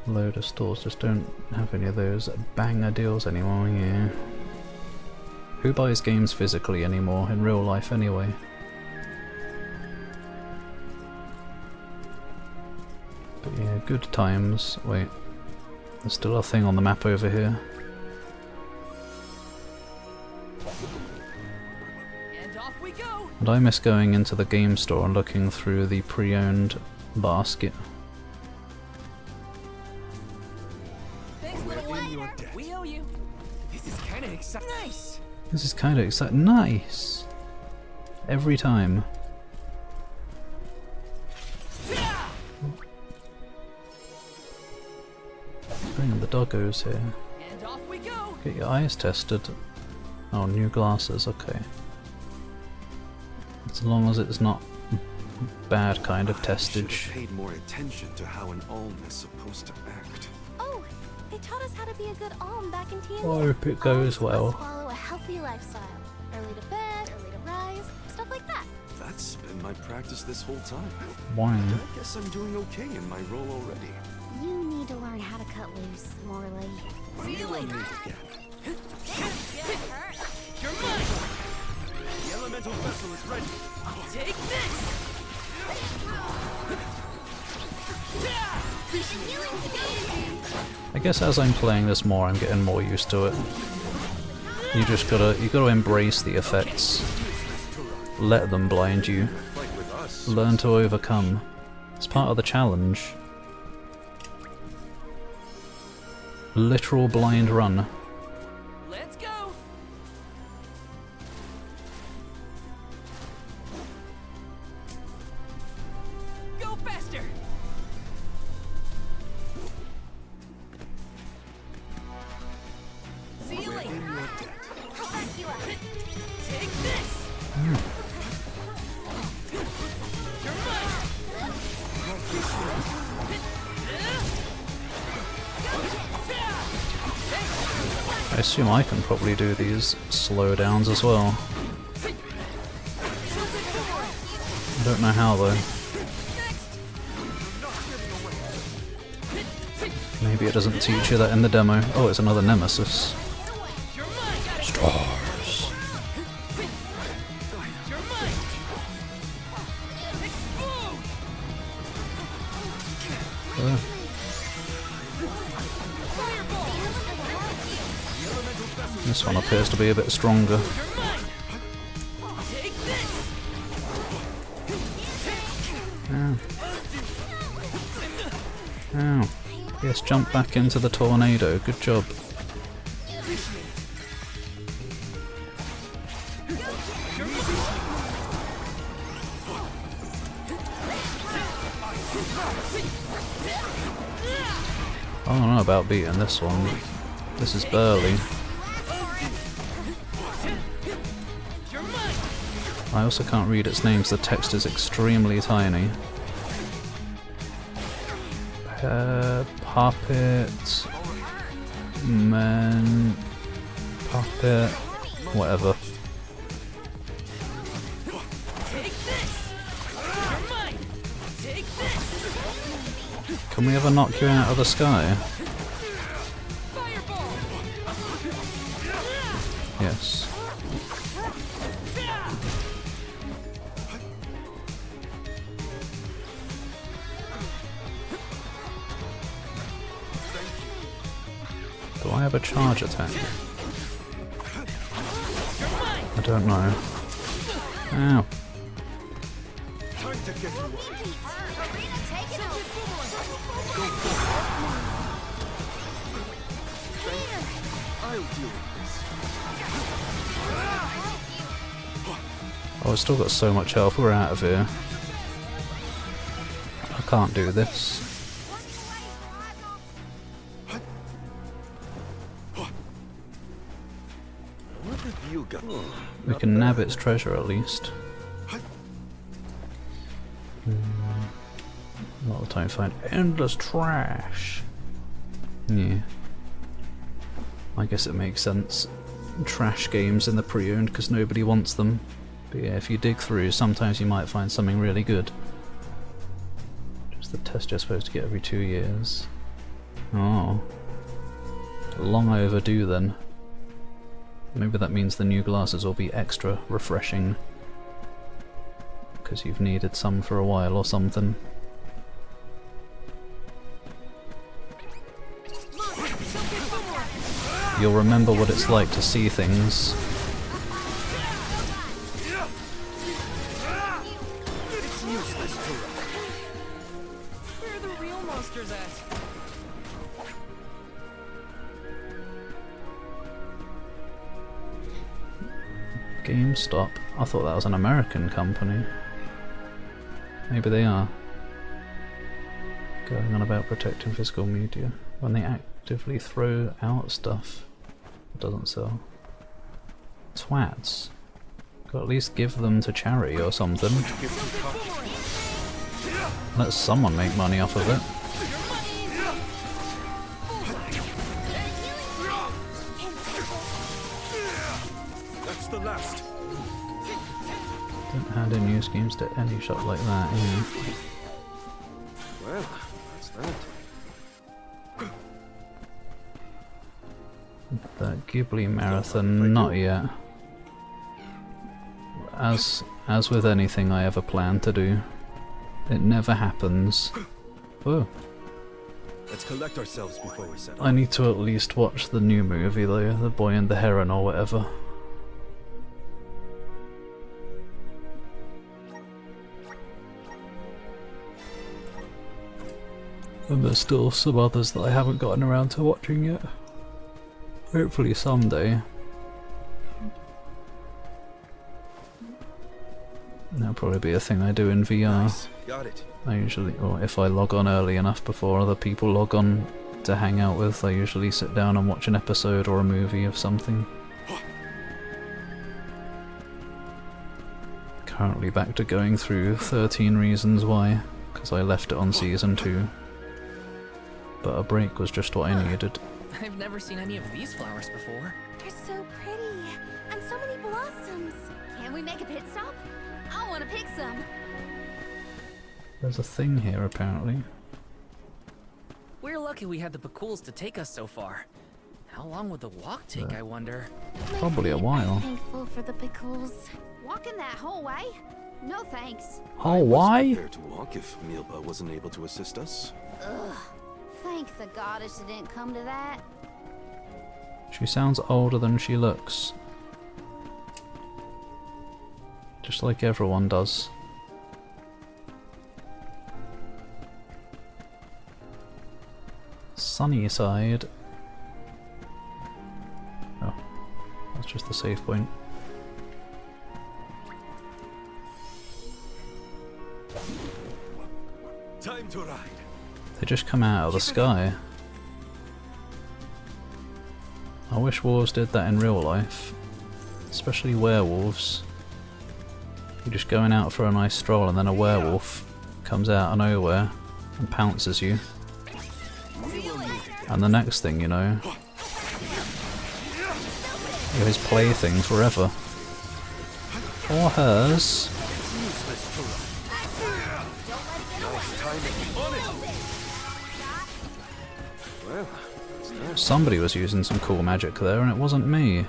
Load of stores just don't have any of those banger deals anymore, yeah. Who buys games physically anymore, in real life anyway? But yeah, good times. Wait, there's still a thing on the map over here. And off we go! And I miss going into the game store and looking through the pre-owned basket. Thanks, little We're in your one! debt. We owe you. This is kinda exciting. Nice! This is kind of exciting. Nice! Every time. Bring the doggos here. And off we go. Get your eyes tested. Oh, new glasses, okay. As long as it's not bad kind of I should testage. have paid more attention to how an Ulm is supposed to act. Oh, they taught us how to be a good alm back in TND. I hope it goes Alms well. must follow a healthy lifestyle. Early to bed, early to rise, stuff like that. That's been my practice this whole time. Wine. I guess I'm doing okay in my role already. You need to learn how to cut loose, Morley. See you later. Again. You're mine. The elemental vessel is ready. Take this. I guess as I'm playing this more, I'm getting more used to it. You gotta embrace the effects. Let them blind you. Fight with us. Learn to overcome. It's part of the challenge. Literal blind run. Let's go. Go faster. See you later. I'll back you up. Take this. You're mine. I assume I can probably do these slowdowns as well. I don't know how though. Maybe it doesn't teach you that in the demo. Oh, it's another Nemesis. You're mine. Stars. You're mine. Explode. This one appears to be a bit stronger. You're mine. Take this. Ow. Ow. Yes, jump back into the tornado. Good job. I don't know about beating this one. This is Burly. You're mine. I also can't read its names. The text is extremely tiny. Puppet, man, puppet, whatever. Take this. You're mine. Take this. Can we ever knock you out of the sky? Fireball. Yes. Do I have a charge attack? I don't know. Ow. Time to get you up. I'll deal with this. Oh, I've still got so much health. We're out of here. I can't do this. What have you got? We can nab its treasure at least. A lot of time to find endless trash. Yeah. I guess it makes sense. Trash games in the pre-owned because nobody wants them. But yeah, if you dig through, sometimes you might find something really good. Just the test you're supposed to get every 2 years. Oh. Long overdue then. Maybe that means the new glasses will be extra refreshing. Because you've needed some for a while or something. You'll remember what it's like to see things. Where are the real monsters at? GameStop. I thought that was an American company. Maybe they are. Going on about protecting physical media when they actively throw out stuff that doesn't sell. Twats. Got at least give them to charity or something. Let someone make money off of it. That's the last. Don't hand in new schemes to any shop like that, yeah. Well, that's that. The Ghibli Marathon, not yet. As with anything I ever plan to do, it never happens. Whoa. Let's collect ourselves before we set off. I need to at least watch the new movie though, The Boy and the Heron or whatever. And there's still some others that I haven't gotten around to watching yet. Hopefully someday. That'll probably be a thing I do in VR. Nice. Got it. I usually, or if I log on early enough before other people log on to hang out with, I usually sit down and watch an episode or a movie of something. Currently back to going through 13 Reasons Why, because I left it on season 2. But a break was just what I needed. I've never seen any of these flowers before. They're so pretty. And so many blossoms. Can we make a pit stop? I want to pick some. There's a thing here apparently. We're lucky we had the Bakuls to take us so far. How long would the walk take, I wonder? Probably a while. I'm thankful for the pickles. Walking that whole way? No thanks. Oh, why? Prepared to walk if Milba wasn't able to assist us. Ugh. Thank the goddess it didn't come to that. She sounds older than she looks. Just like everyone does. Sunnyside. Oh, that's just the save point. Time to ride. They just come out of the sky. I wish wolves did that in real life. Especially werewolves. You're just going out for a nice stroll and then a werewolf comes out of nowhere and pounces you. And the next thing you know, you're his plaything forever. Or hers. Well, that's that. Somebody was using some cool magic there and it wasn't me.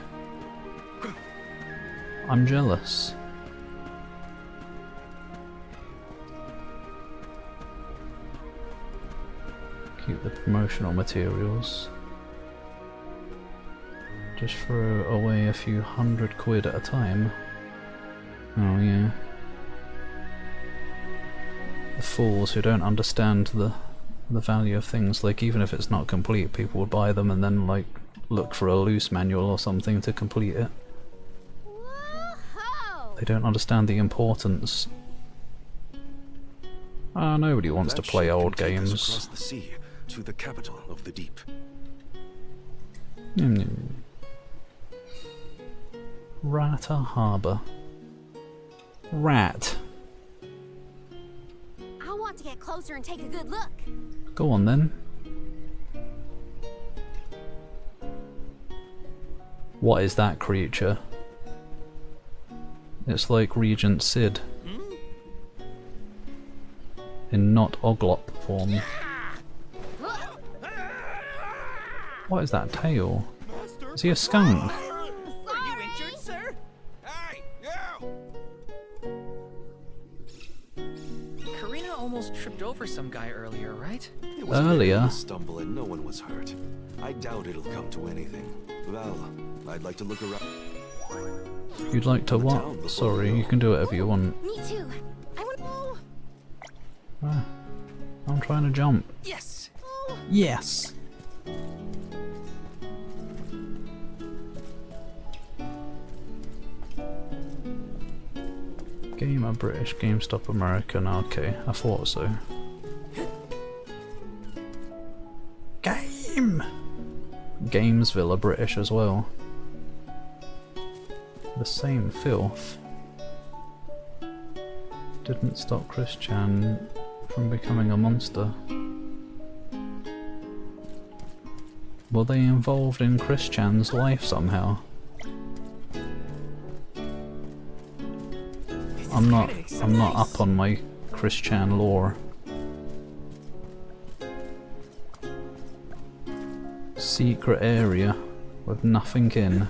I'm jealous. Keep the promotional materials. Just throw away a few £100 at a time. Oh yeah. The fools who don't understand the value of things, like even if it's not complete, people would buy them and then like look for a loose manual or something to complete it. Whoa! They don't understand the importance. Nobody wants to That play ship old can take us games. across the sea to the capital of the deep. Rata Harbour. Rat. I want to get closer and take a good look. Go on then. What is that creature? It's like Regent Sid. In not Oglop form. What is that tail? Is he a skunk? Are you injured, sir? Hey, you! Karina almost tripped over some guy earlier, right? It was Earlier? merely a stumble and no one was hurt. I doubt it'll come to anything. Well, I'd like to look around. You'd like to what? Sorry, you can do whatever you want. Me too. I want. Ah, I'm trying to jump. Yes! Yes! Gamer British, GameStop American, okay, I thought so. Game! Gamesville are British as well. The same filth didn't stop Chris Chan from becoming a monster. Were they involved in Chris Chan's life somehow? I'm not up on my Chris Chan lore. Secret area with nothing in.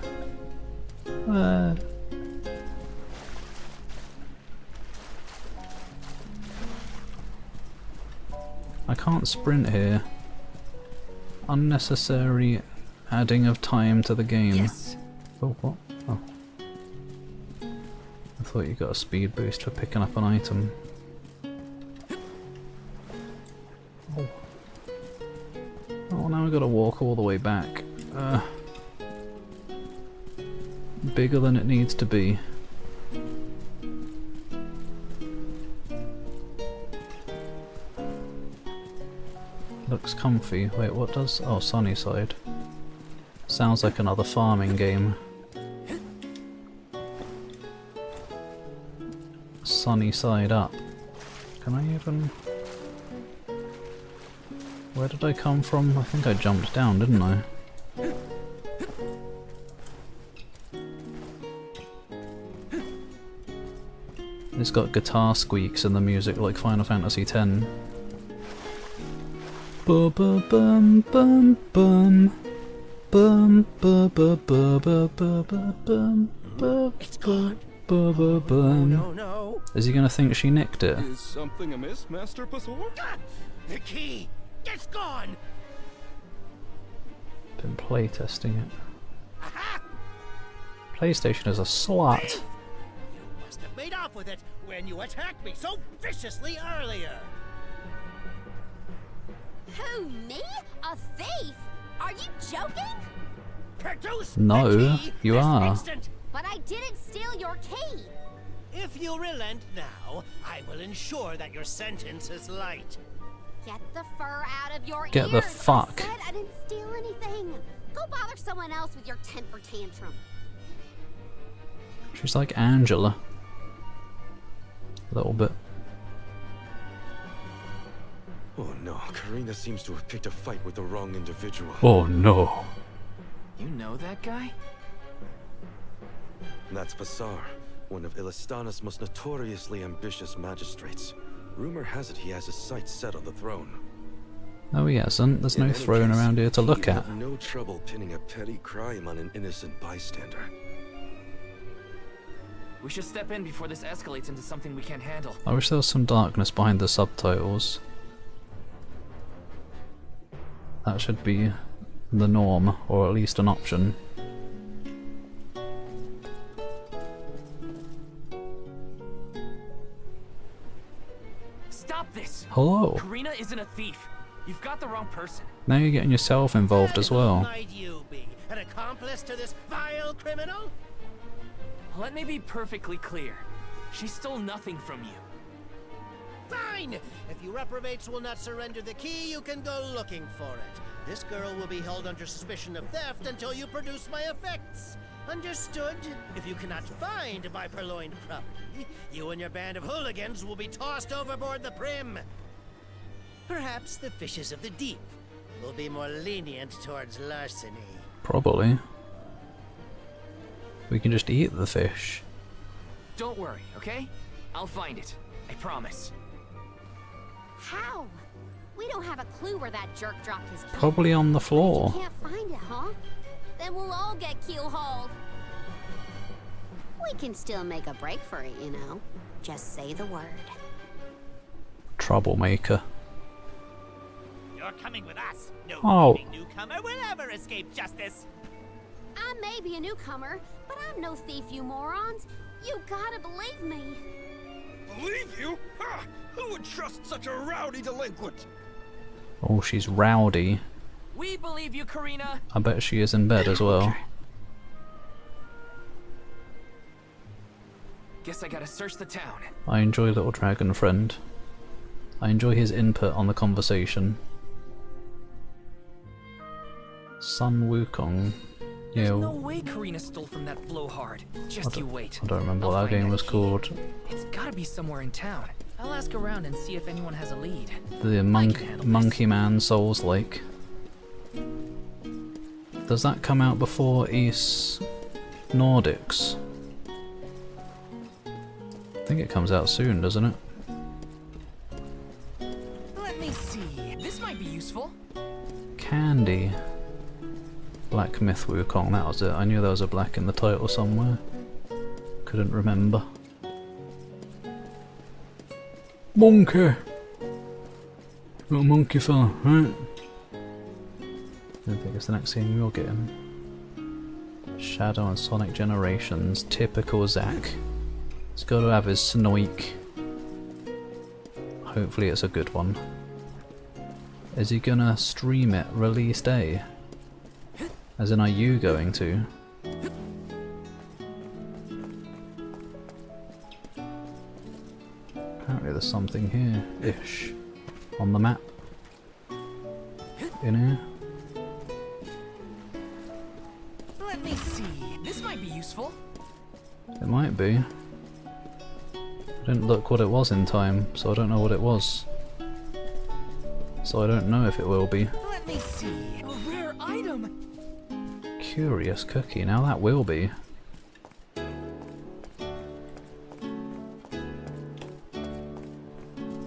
I can't sprint here. Unnecessary adding of time to the game. Yes. Oh, what? Oh. I thought you got a speed boost for picking up an item. Oh. Oh, now we've got to walk all the way back. Bigger than it needs to be. Looks comfy. Wait, what does? Oh, Sunnyside. Sounds like another farming game. Sunny side up. Can I even... Where did I come from? I think I jumped down, didn't I? It's got guitar squeaks in the music like Final Fantasy X. Bum bum bum bum bum bum bum bum bum bum bum. It's gone. No. Is he gonna think she nicked it? Is something amiss, Master Pasor? God! The key! It's gone! Been playtesting it. Aha! PlayStation is a slut. You must have made off with it when you attacked me so viciously earlier. Who, me? A thief? Are you joking? Produce No, the key you this are. instant. But I didn't steal your key. If you relent now, I will ensure that your sentence is light. Get the fur out of your Get ears. the fuck. I said I didn't steal anything. Go bother someone else with your temper tantrum. She's like Angela. A little bit. Oh no, Karina seems to have picked a fight with the wrong individual. Oh no. You know that guy? That's Pasar, one of Illistana's most notoriously ambitious magistrates. Rumor has it he has his sights set on the throne. No, he hasn't. There's In no any throne case, around here to look he'd at. have no trouble pinning a petty crime on an innocent bystander. We should step in before this escalates into something we can't handle. I wish there was some darkness behind the subtitles. That should be the norm, or at least an option. Stop this! Hello. Karina isn't a thief. You've got the wrong person. Now you're getting yourself involved as Who well. might you be? An accomplice to this vile criminal? Let me be perfectly clear. She stole nothing from you. Fine! If you reprobates will not surrender the key, you can go looking for it. This girl will be held under suspicion of theft until you produce my effects. Understood? If you cannot find my purloined property, you and your band of hooligans will be tossed overboard the Prim. Perhaps the fishes of the deep will be more lenient towards larceny. Probably. We can just eat the fish. Don't worry, okay? I'll find it. I promise. How? We don't have a clue where that jerk dropped his key. Probably on the If floor. you can't find it, huh? Then we'll all get keelhauled. We can still make a break for it, you know. Just say the word. Troublemaker. You're coming with us. No Oh. thieving newcomer will ever escape justice. I may be a newcomer, but I'm no thief, you morons. You gotta believe me. Believe you? Ha! Who would trust such a rowdy delinquent? Oh, she's rowdy. We believe you, Karina. I bet she is in bed as well. Guess I gotta search the town. I enjoy Little Dragon Friend. I enjoy his input on the conversation. Sun Wukong. There's Yeah, no way Karina stole from that blowhard. Just you wait. I don't remember I'll what that find game was key. called. It's gotta be somewhere in town. I'll ask around and see if anyone has a lead. The handle Monkey Man Souls Lake. Does that come out before East Nordics? I think it comes out soon, doesn't it? Let me see. This might be useful. Candy. Black Myth Wukong, that was it. I knew there was a black in the title somewhere. Couldn't remember. Monkey! Little monkey fella, right? I think it's the next thing we'll get him. Shadow and Sonic Generations, typical Zack. He's got to have his Snoik. Hopefully it's a good one. Is he gonna stream it release day? As in, are you going to? Apparently there's something here-ish. On the map. In here. Let me see. This might be useful. It might be. I didn't look what it was in time, so I don't know what it was. So I don't know if it will be. Let me see. A rare item. Curious cookie, now that will be.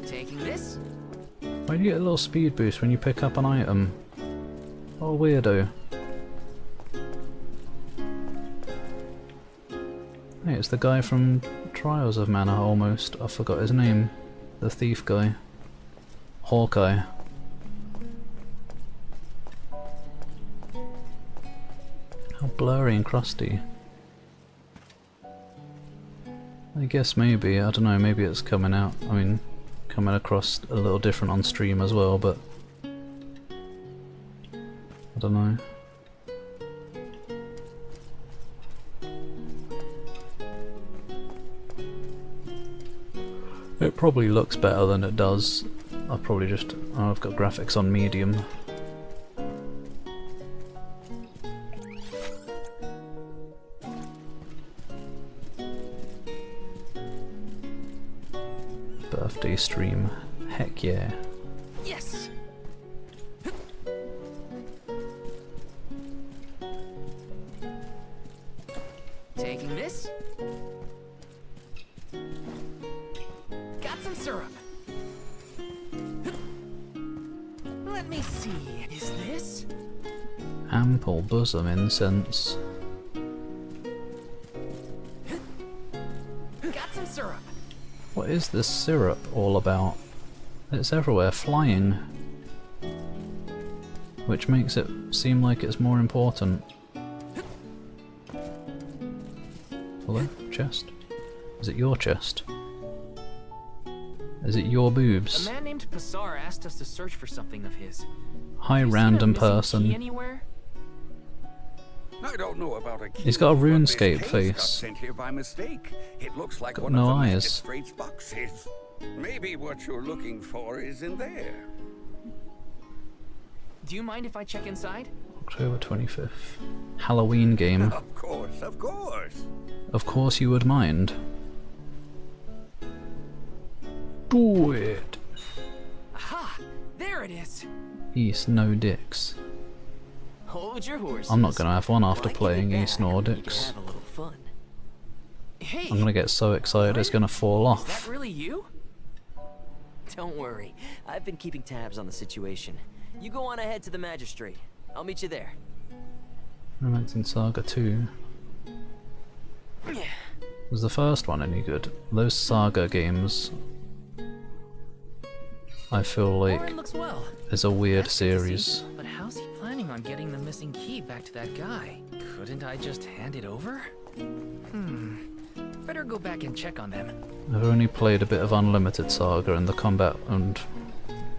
Taking this. Why do you get a little speed boost when you pick up an item? What a weirdo. Hey, it's the guy from Trials of Mana almost. I forgot his name. The thief guy. Hawkeye. How blurry and crusty. I guess maybe, I don't know, maybe it's coming out, I mean, coming across a little different on stream as well, but I don't know. It probably looks better than it does. I've probably just, oh, I've got graphics on medium. Birthday stream. Heck yeah. Yes. Taking this. Got some syrup. Let me see. Is this? Ample bosom incense. Got some syrup. What is this syrup all about? It's everywhere, flying. Which makes it seem like it's more important. Hello? Chest? Is it your chest? Is it your A boobs? man named Passar asked us to search for something of his. Hi, Have you seen a random missing key person. anywhere? I don't know about a key, He's got a but RuneScape this case face. Got sent here by mistake. It looks like Got one no of the eyes. magistrate's boxes. Maybe what you're looking for is in there. Do you mind if I check inside? October 25th. Halloween game. Of course, of course. Of course you would mind. Do it! Aha! There it is! East No Dicks. Hold your horses. I'm not gonna have one after When I give playing it East back, we can Nordics. have a little fun. Hey! I'm gonna get so excited it's gonna fall Is off. that really you? Don't worry, I've been keeping tabs on the situation. You go on ahead to the magistrate. I'll meet you there. Romancing Saga 2. Was the first one any good? Those Saga games, I feel like, Orin looks well. is a weird That's good to see. series. But how's he planning on getting the missing key back to that guy? Couldn't I just hand it over? Better go back and check on them. I've only played a bit of Unlimited Saga, and the combat and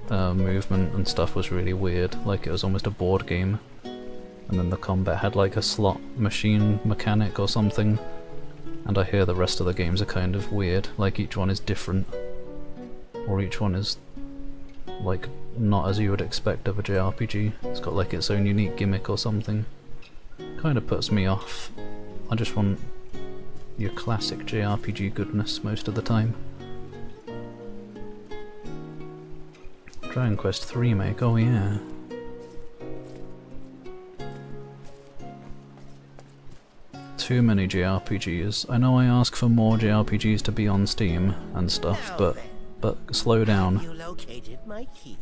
movement and stuff was really weird. Like it was almost a board game. And then the combat had like a slot machine mechanic or something. And I hear the rest of the games are kind of weird, like each one is different. Or each one is like not as you would expect of a JRPG. It's got like its own unique gimmick or something. Kind of puts me off. I just want your classic JRPG goodness most of the time. Dragon Quest III remake, oh yeah. Too many JRPGs. I know I ask for more JRPGs to be on Steam and stuff, but slow down. You located my key?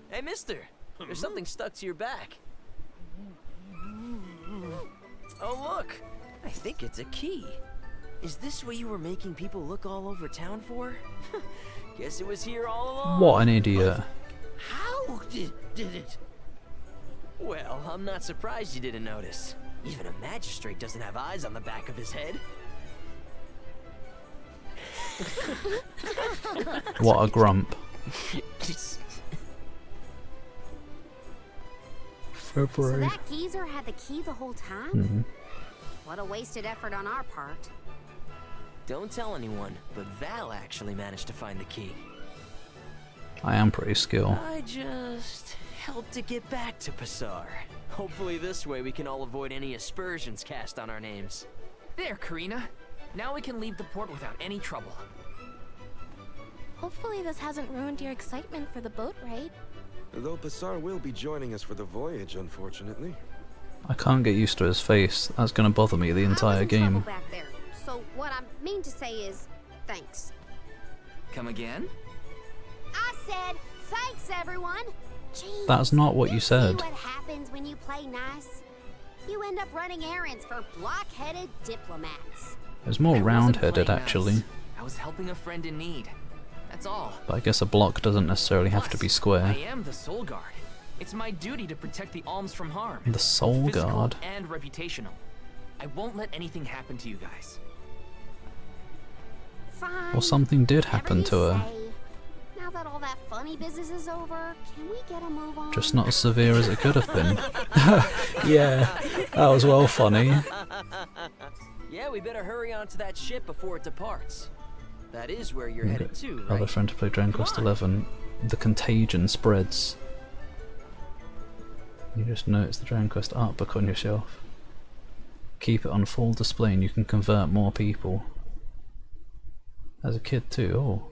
Hey, mister! There's something stuck to your back. Oh, look! I think it's a key. Is this what you were making people look all over town for? Guess it was here all along. What an idiot. How did it? Well, I'm not surprised you didn't notice. Even a magistrate doesn't have eyes on the back of his head. What a grump. So that geezer had the key the whole time? Mm-hmm. What a wasted effort on our part. Don't tell anyone, but Val actually managed to find the key. I am pretty skilled. I just helped to get back to Passar. Hopefully this way we can all avoid any aspersions cast on our names. There, Karina. Now we can leave the port without any trouble. Hopefully this hasn't ruined your excitement for the boat raid. Though Passar will be joining us for the voyage, unfortunately. I can't get used to his face. That's gonna bother me the entire game. Back there. So what I mean to say is, thanks. Come again? I said, thanks everyone! Jeez, that's not what you said. See what happens when you play nice? You end up running errands for block-headed diplomats. It was more round-headed, actually. Nice. I was helping a friend in need. That's all. But I guess a block doesn't necessarily have to be square. I am the Soul Guard. It's my duty to protect the alms from harm. The Soul Guard? And reputational. I won't let anything happen to you guys. Fine. Well, something did happen to her. Now that all that funny business is over, can we get a move on? Just not as severe as it could have been. Yeah, that was well funny. Yeah, we better hurry on to that ship before it departs. That is where you're headed to, right? Other friend to play Dragon Quest XI. The contagion spreads. You just notice the Dragon Quest art book on your shelf. Keep it on full display and you can convert more people. As a kid too, oh.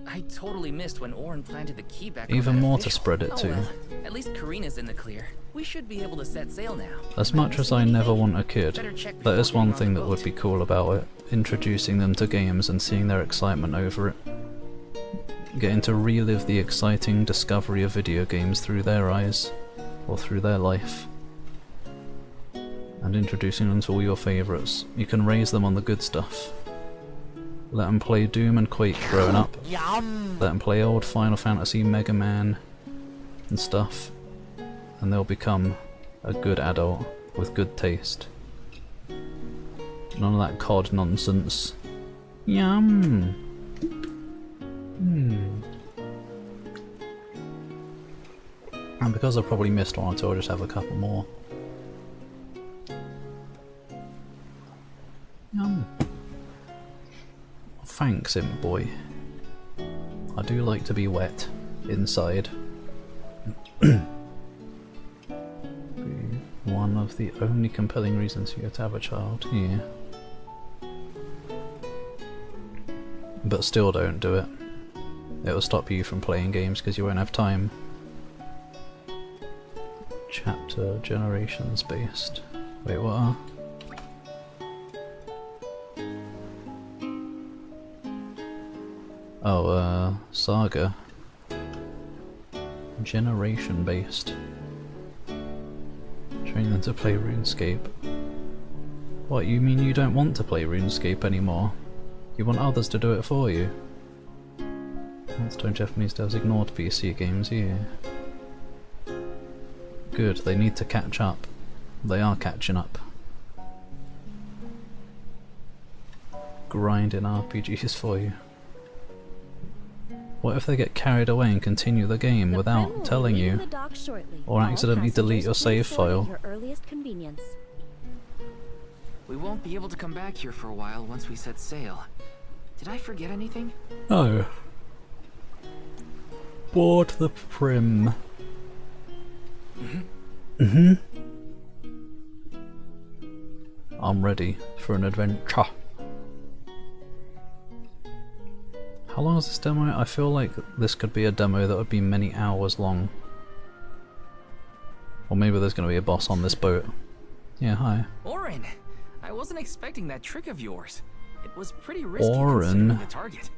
I totally missed when Orin planted the key back. Even more to spread it to. Well, at least Karina's in the clear. We should be able to set sail now. As much as I never want a kid, that is one thing that would be cool about it. Introducing them to games and seeing their excitement over it. Getting to relive the exciting discovery of video games through their eyes, or through their life. And introducing them to all your favourites. You can raise them on the good stuff. Let them play Doom and Quake growing up. Let them play old Final Fantasy, Mega Man and stuff. And they'll become a good adult with good taste. None of that COD nonsense. Yum! And because I've probably missed one or two, I'll just have a couple more. Yum! Thanks, Imp Boy. I do like to be wet inside. One of the only compelling reasons for you to have a child, yeah. But still don't do it. It'll stop you from playing games because you won't have time. Chapter generations based. Wait, what are? Oh, Saga. Generation based. Train them to play RuneScape. What, you mean you don't want to play RuneScape anymore? You want others to do it for you? That's don't Japanese devs ignored PC games, yeah. Good, they need to catch up. They are catching up. Grinding RPGs for you. What if they get carried away and continue the game without telling you? Or accidentally delete your save file? We won't be able to come back here for a while once we set sail. Did I forget anything? No. Board the Prim. I'm ready for an adventure. How long is this demo? I feel like this could be a demo that would be many hours long. Or maybe there's going to be a boss on this boat. Yeah, hi. Orin! I wasn't expecting that trick of yours. It was pretty risky Orin. considering the target.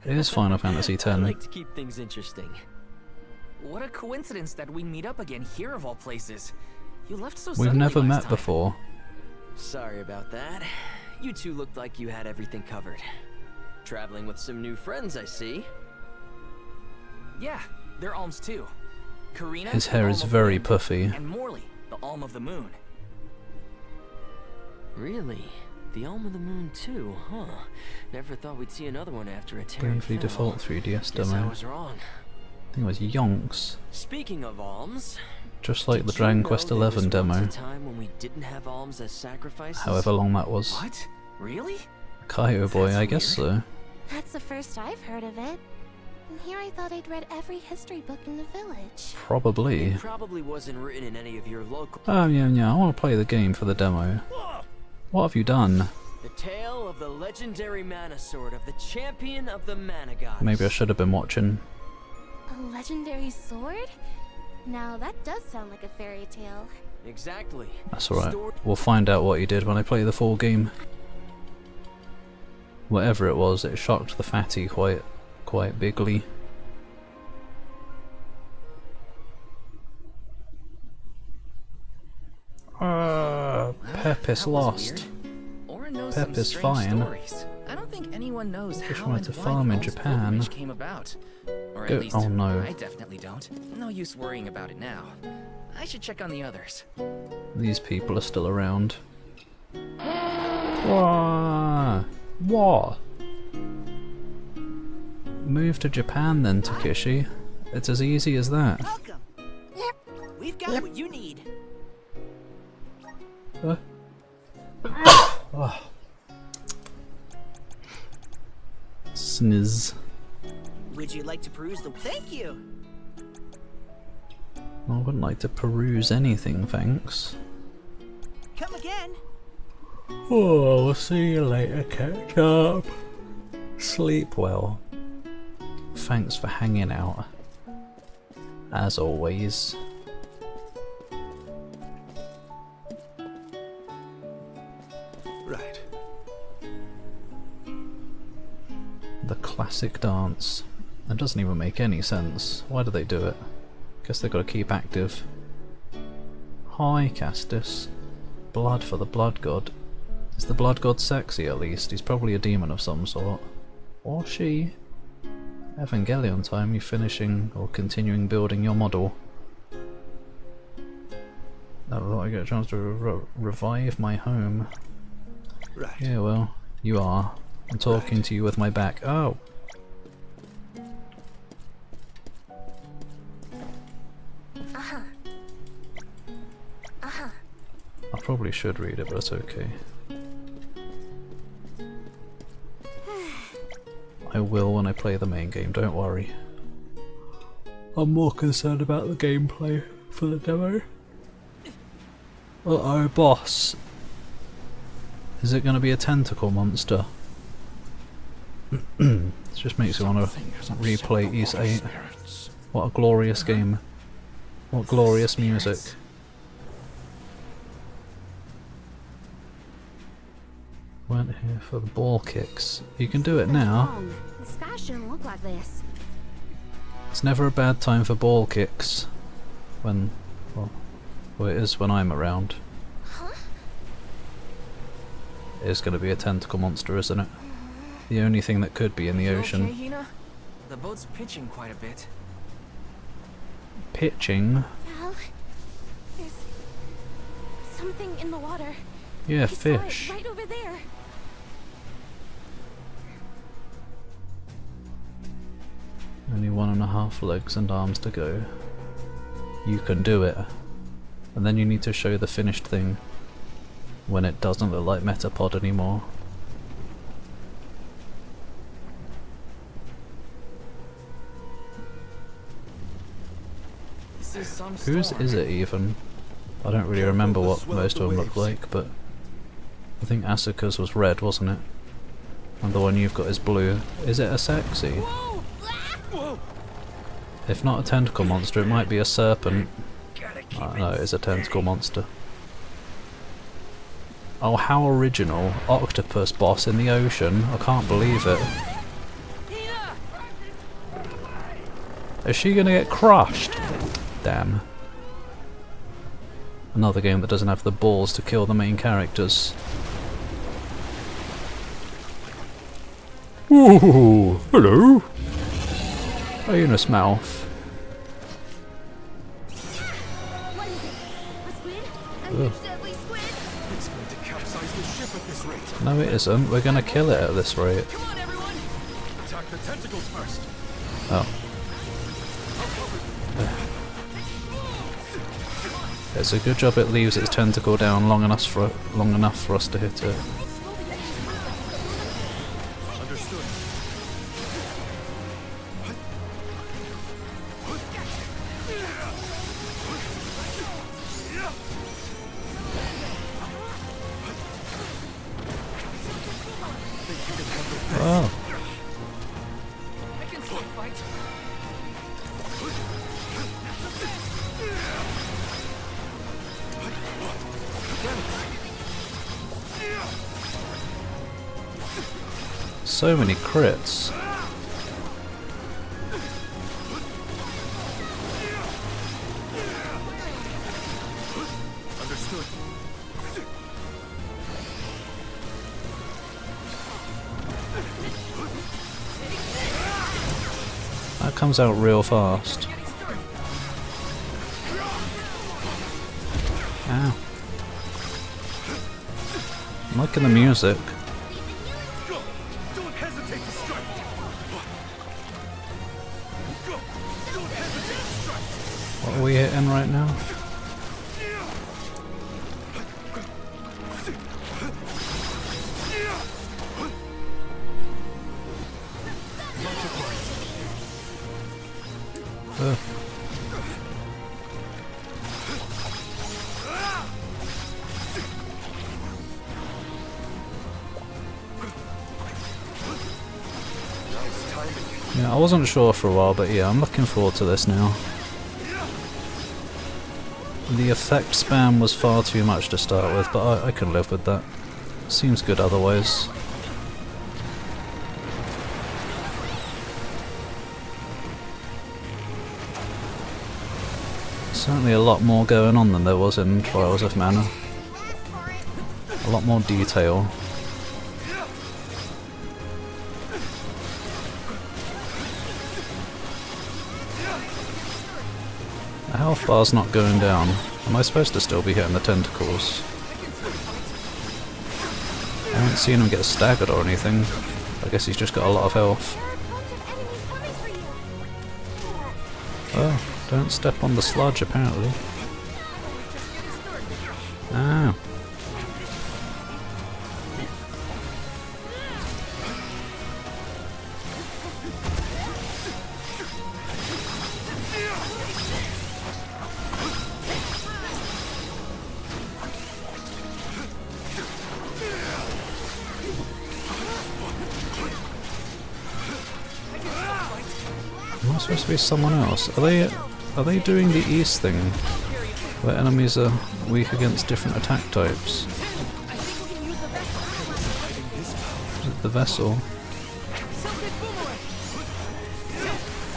It is Final Fantasy X. I like to keep things interesting. What a coincidence that we meet up again here of all places. You left so We've suddenly never last met time. before. Sorry about that. You two looked like you had everything covered. Traveling with some new friends, I see. Yeah, they're Alms too. Karina, His the hair Alm is of the very Wind, puffy. and Morley, the Alm of the Moon. Really? The Alm of the Moon too, huh? Never thought we'd see another one after a Terran Bravely fell. Default 3DS Guess demo. I was wrong. I think it was Yonks. Speaking of alms, Just like the did you Dragon know Quest there was XI once demo. a time when we didn't have alms as sacrifices? However long that was. What? Really? Kaio Boy, That's I guess weird. so. That's the first I've heard of it. And here I thought I'd read every history book in the village. Probably. It probably wasn't written in any of your local. Oh yeah, I want to play the game for the demo. What have you done? The tale of the legendary mana sword of the champion of the mana gods. Maybe I should have been watching. A legendary sword? Now that does sound like a fairy tale. Exactly. That's alright. Story- We'll find out what he did when I play the full game. Whatever it was, it shocked the fatty quite bigly. Pep is That was lost. weird. Orin knows Pep some is strange fine. stories. I don't think anyone knows Just how wanted and to why farm the in Alms Japan. pilgrimage came about. Or Go- at least oh no. I definitely don't. No use worrying about it now. I should check on the others. These people are still around. Wah! What? Move to Japan then, Takeshi. It's as easy as that. Welcome. We've got what you need. Sniz. Would you like to peruse the... Thank you. I wouldn't like to peruse anything, thanks. Come again. Oh, we'll see you later, catch up. Sleep well. Thanks for hanging out. As always. Right. The classic dance. That doesn't even make any sense. Why do they do it? Guess they've got to keep active. Hi, Castus. Blood for the Blood God. Is the Blood God sexy at least? He's probably a demon of some sort. Or she. Evangelion time, you finishing or continuing building your model. Oh, I get a chance to revive my home. Right. Yeah, well, you are. I'm talking to you with my back. Oh! I probably should read it, but it's okay. I will when I play the main game, don't worry. I'm more concerned about the gameplay for the demo. Uh-oh, boss. Is it going to be a tentacle monster? It just makes me want to replay Ys 8. What a glorious game. What glorious music. Went here for the ball kicks. You can do it now. The sky shouldn't look like this. It's never a bad time for ball kicks. When, well it is when I'm around. Huh? It is going to be a tentacle monster, isn't it? The only thing that could be in the You ocean. okay, Hina? The boat's pitching quite a bit. Pitching? Val, there's something in the water. Yeah, I saw fish. it right over there. Only 1.5 legs and arms to go. You can do it. And then you need to show the finished thing. when it doesn't look like Metapod anymore. This is some Whose storm. is it even? I don't really remember what most of them look like, but I think Asuka's was red, wasn't it? And the one you've got is blue. Is it a sexy? If not a tentacle monster, it might be a serpent. No, it is a tentacle monster. Oh, how original. Octopus boss in the ocean. I can't believe it. Is she gonna get crushed? Damn. Another game that doesn't have the balls to kill the main characters. Ooh, hello. Anus mouth. What is it? A squid? A huge deadly squid? It's going to capsize the ship at this rate. No, it isn't. We're gonna kill it at this rate. Come on, everyone! Attack the tentacles first. Oh. It's a good job it leaves its tentacle down long enough for us to hit it. Understood. Oh. I can still fight. So many crits. Understood. That comes out real fast. Ow. I'm liking the music. Go! Don't hesitate to strike! Go! Don't hesitate to strike! What are we hitting right now? Ugh. Nice timing. Yeah, I wasn't sure for a while, but yeah, I'm looking forward to this now. The effect spam was far too much to start with, but I can live with that. Seems good otherwise. Certainly a lot more going on than there was in Trials of Mana. A lot more detail. The health bar's not going down. Am I supposed to still be hitting the tentacles? I haven't seen him get staggered or anything. I guess he's just got a lot of health. Oh, don't step on the sludge apparently. Ah. Am I supposed to be someone else? Are they doing the ease thing? Where enemies are weak against different attack types? Is it the vessel?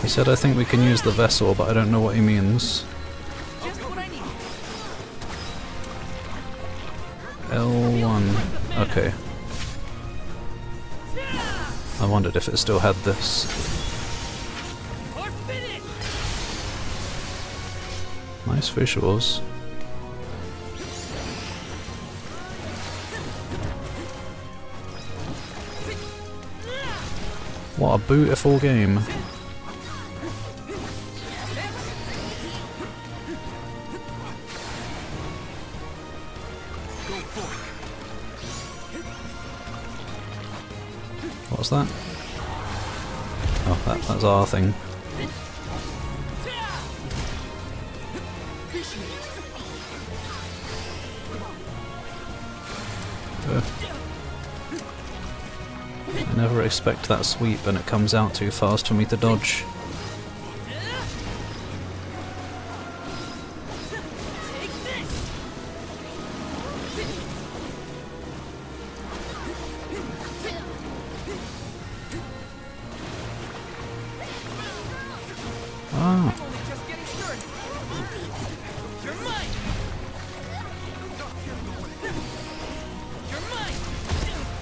He said I think we can use the vessel, but I don't know what he means. L1. Okay. I wondered if it still had this. Nice visuals. What a beautiful game. Go for it. What's that? Oh, that's our thing. I never expect that sweep and it comes out too fast for me to dodge. Ah.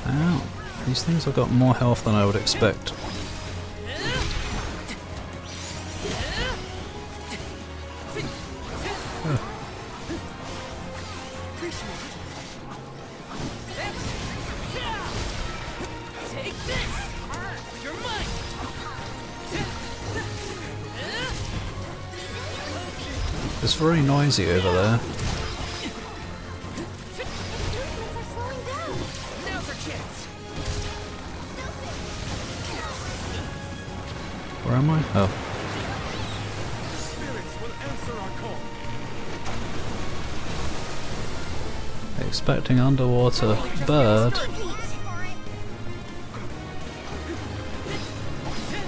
Ow. These things have got more health than I would expect. It's very noisy over there. Where am I? Oh. Expecting underwater bird.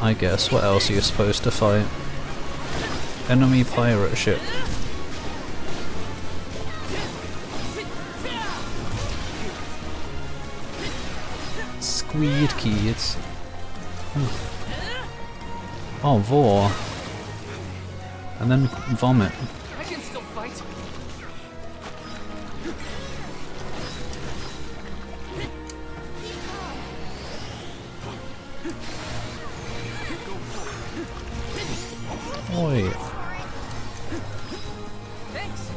I guess, what else are you supposed to fight? Enemy pirate ship. Squid kids. Oh, Vor. And then vomit. I can still fight. Oi. Thanks.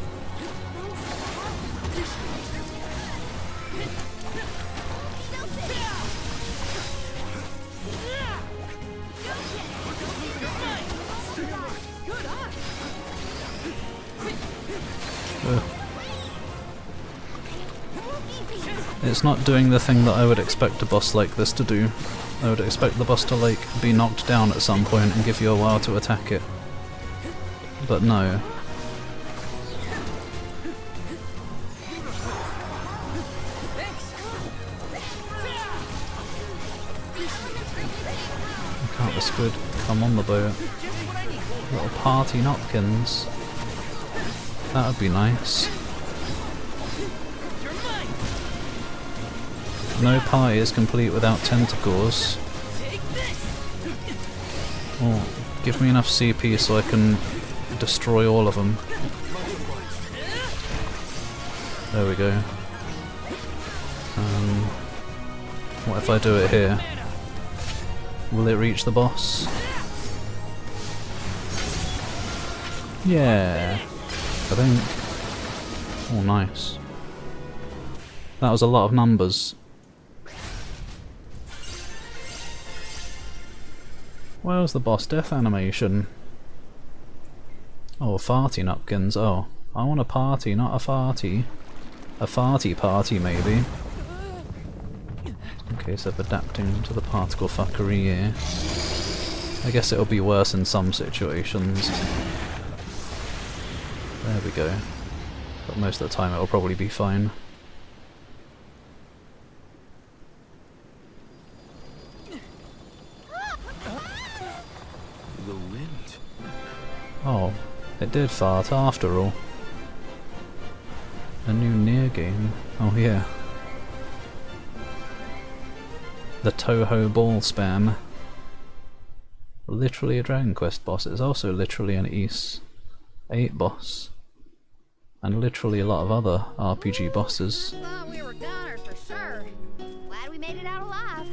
It's not doing the thing that I would expect a boss like this to do. I would expect the boss to like be knocked down at some point and give you a while to attack it. But no. Can't the squid come on the boat? Little party napkins. That would be nice. No party is complete without tentacles. Oh, give me enough CP so I can destroy all of them. There we go. What if I do it here? Will it reach the boss? Yeah, I think. Oh, nice. That was a lot of numbers. Where's the boss death animation? Oh, farty napkins. Oh, I want a party, not a farty. A farty party, maybe. In case of adapting to the particle fuckery here. I guess it'll be worse in some situations. There we go. But most of the time it'll probably be fine. The wind. Oh, it did fart after all. A new Nier game. Oh yeah. The Toho Ball Spam. Literally a Dragon Quest boss. It's also literally an Ys 8 boss. And literally a lot of other RPG bosses. Thought we were goners for sure. Glad we made it out alive.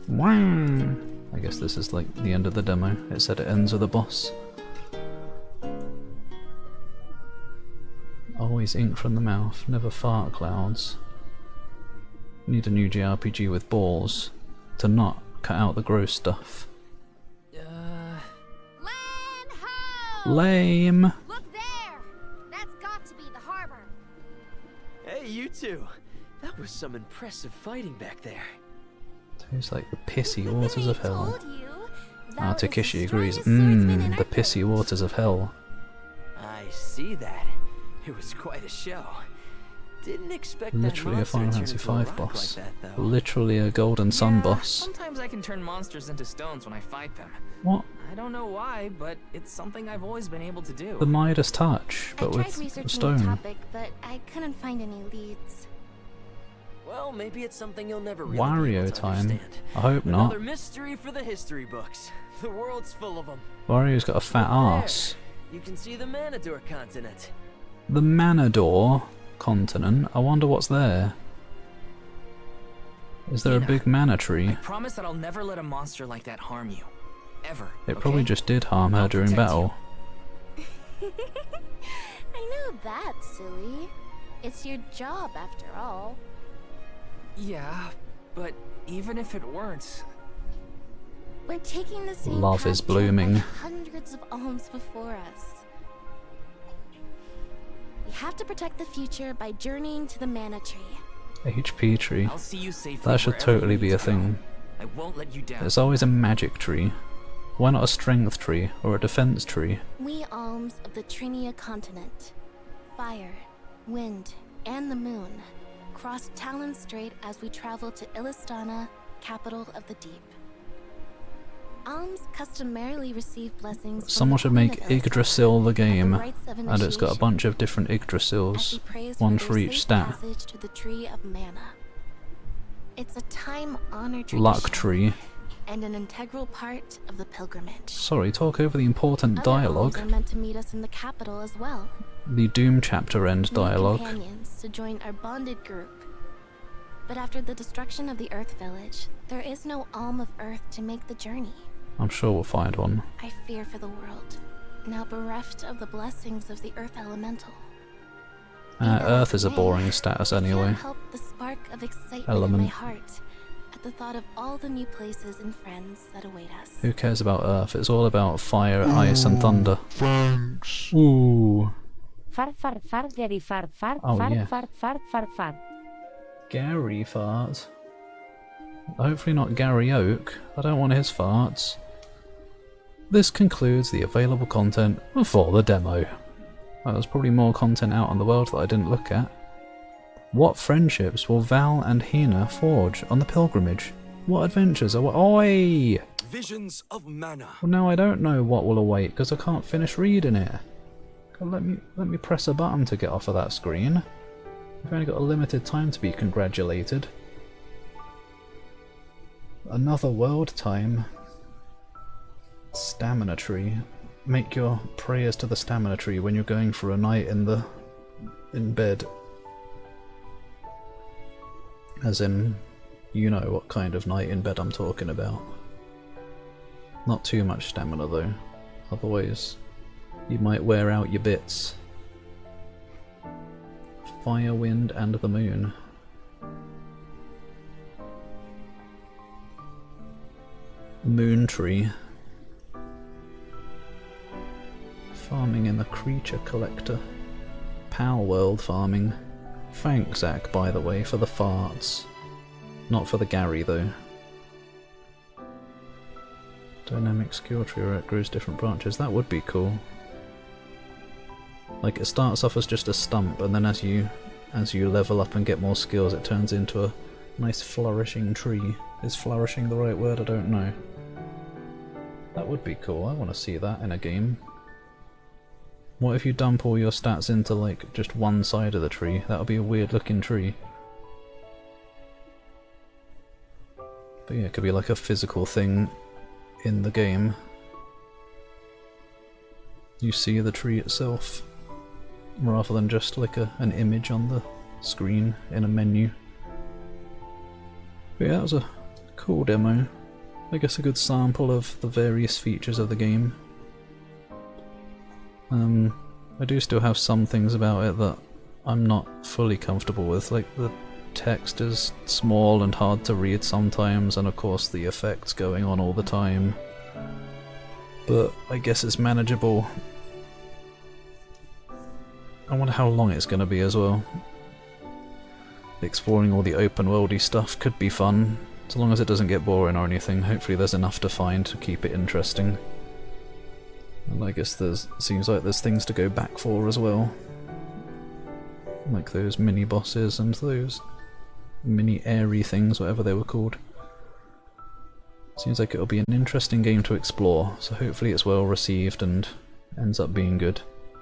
Wow. I guess this is like the end of the demo. It said it ends with a boss. Always ink from the mouth, never fart clouds. Need a new JRPG with balls to not cut out the gross stuff. Lame! Look there! That's got to be the harbor. Hey, you two. That was some impressive fighting back there. It's like the pissy waters of hell. Told you. Ah, Val is the Takeshi agrees. strongest swordsman in The our pissy waters of hell. I see that. It was quite a show. Didn't expect Literally a that Final monster Fantasy turned into V a rock boss. like that, though. Literally a Golden Sun Yeah, boss. Sometimes I can turn monsters into stones when I fight them. What? I don't know why, but it's something I've always been able to do. The Midas touch, I but tried with researching the stone. topic, but I couldn't find any leads. Well, maybe it's something you'll never really be Wario able to time. understand. I hope not. Another mystery for the history books. The world's full of them. Wario's got a fat ass. You can see the Manador continent. The Manador continent. I wonder what's there. Is there a Hina, big mana I tree? promise that I'll never let a monster like that harm you. Ever. It probably okay? just did harm her I'll during protect battle. I know that, silly. It's your job, after all. Yeah, but even if it weren't, We're taking the same Love is path blooming. by hundreds of alms before us. We have to protect the future by journeying to the mana tree. HP tree. I'll see you safely. That should wherever you totally need be a to go. thing. I won't let you down. There's always a magic tree. Why not a strength tree or a defense tree? We alms of the Trinia continent, fire, wind, and the moon, cross Talon Strait as we travel to Illistana, capital of the deep. Alms customarily receive blessings from Someone the should Queen make of Illistana Yggdrasil the at game, rites of and it's got a initiation, bunch of different as Yggdrasils, she prays one for for their each safe stat. passage to the Tree of Mana. It's a time-honored tradition Luck tree. and an integral part of the pilgrimage. Sorry, talk over the important Other alms dialogue. are meant to meet us in the capital as well. The Doom chapter end New dialogue. companions to join our bonded group. But after the destruction of the Earth Village, there is no alm of Earth to make the journey. I'm sure we'll find one. I fear for the world, now bereft of the blessings of the Earth Elemental. Be that as Earth is a it may, boring status I anyway. can't help the spark of excitement in Element. my heart at the thought of all the new places and friends that await us. Who cares about Earth? It's all about fire, ice, and thunder. Thanks. Ooh. Fart fart fart Gary fart fart Oh, fart yeah. fart fart fart fart. Gary farts. Hopefully not Gary Oak. I don't want his farts. This concludes the available content for the demo. Well, there's probably more content out on the world that I didn't look at. What friendships will Val and Hina forge on the pilgrimage? What adventures are... Oi! Visions of mana. Well, now I don't know what will await because I can't finish reading it. God, let me press a button to get off of that screen. I've only got a limited time to be congratulated. Another world time. Stamina tree. Make your prayers to the stamina tree when you're going for a night in bed. As in, you know what kind of night in bed I'm talking about. Not too much stamina though, otherwise you might wear out your bits. Fire, wind, and the moon. Moon tree. Farming in the creature collector. Pal world farming. Thanks, Zach, by the way, for the farts. Not for the Gary, though. Dynamic skill tree where it grows different branches. That would be cool. Like, it starts off as just a stump, and then as you level up and get more skills, it turns into a nice flourishing tree. Is flourishing the right word? I don't know. That would be cool. I want to see that in a game. What if you dump all your stats into, like, just one side of the tree? That would be a weird looking tree. But yeah, it could be like a physical thing in the game. You see the tree itself, rather than just like an image on the screen in a menu. But yeah, that was a cool demo. I guess a good sample of the various features of the game. I do still have some things about it that I'm not fully comfortable with, like the text is small and hard to read sometimes, and of course the effects going on all the time. But I guess it's manageable. I wonder how long it's going to be as well. Exploring all the open worldy stuff could be fun. So long as it doesn't get boring or anything, hopefully there's enough to find to keep it interesting. And I guess seems like there's things to go back for as well. Like those mini bosses and those mini airy things, whatever they were called. Seems like it'll be an interesting game to explore, so hopefully it's well received and ends up being good.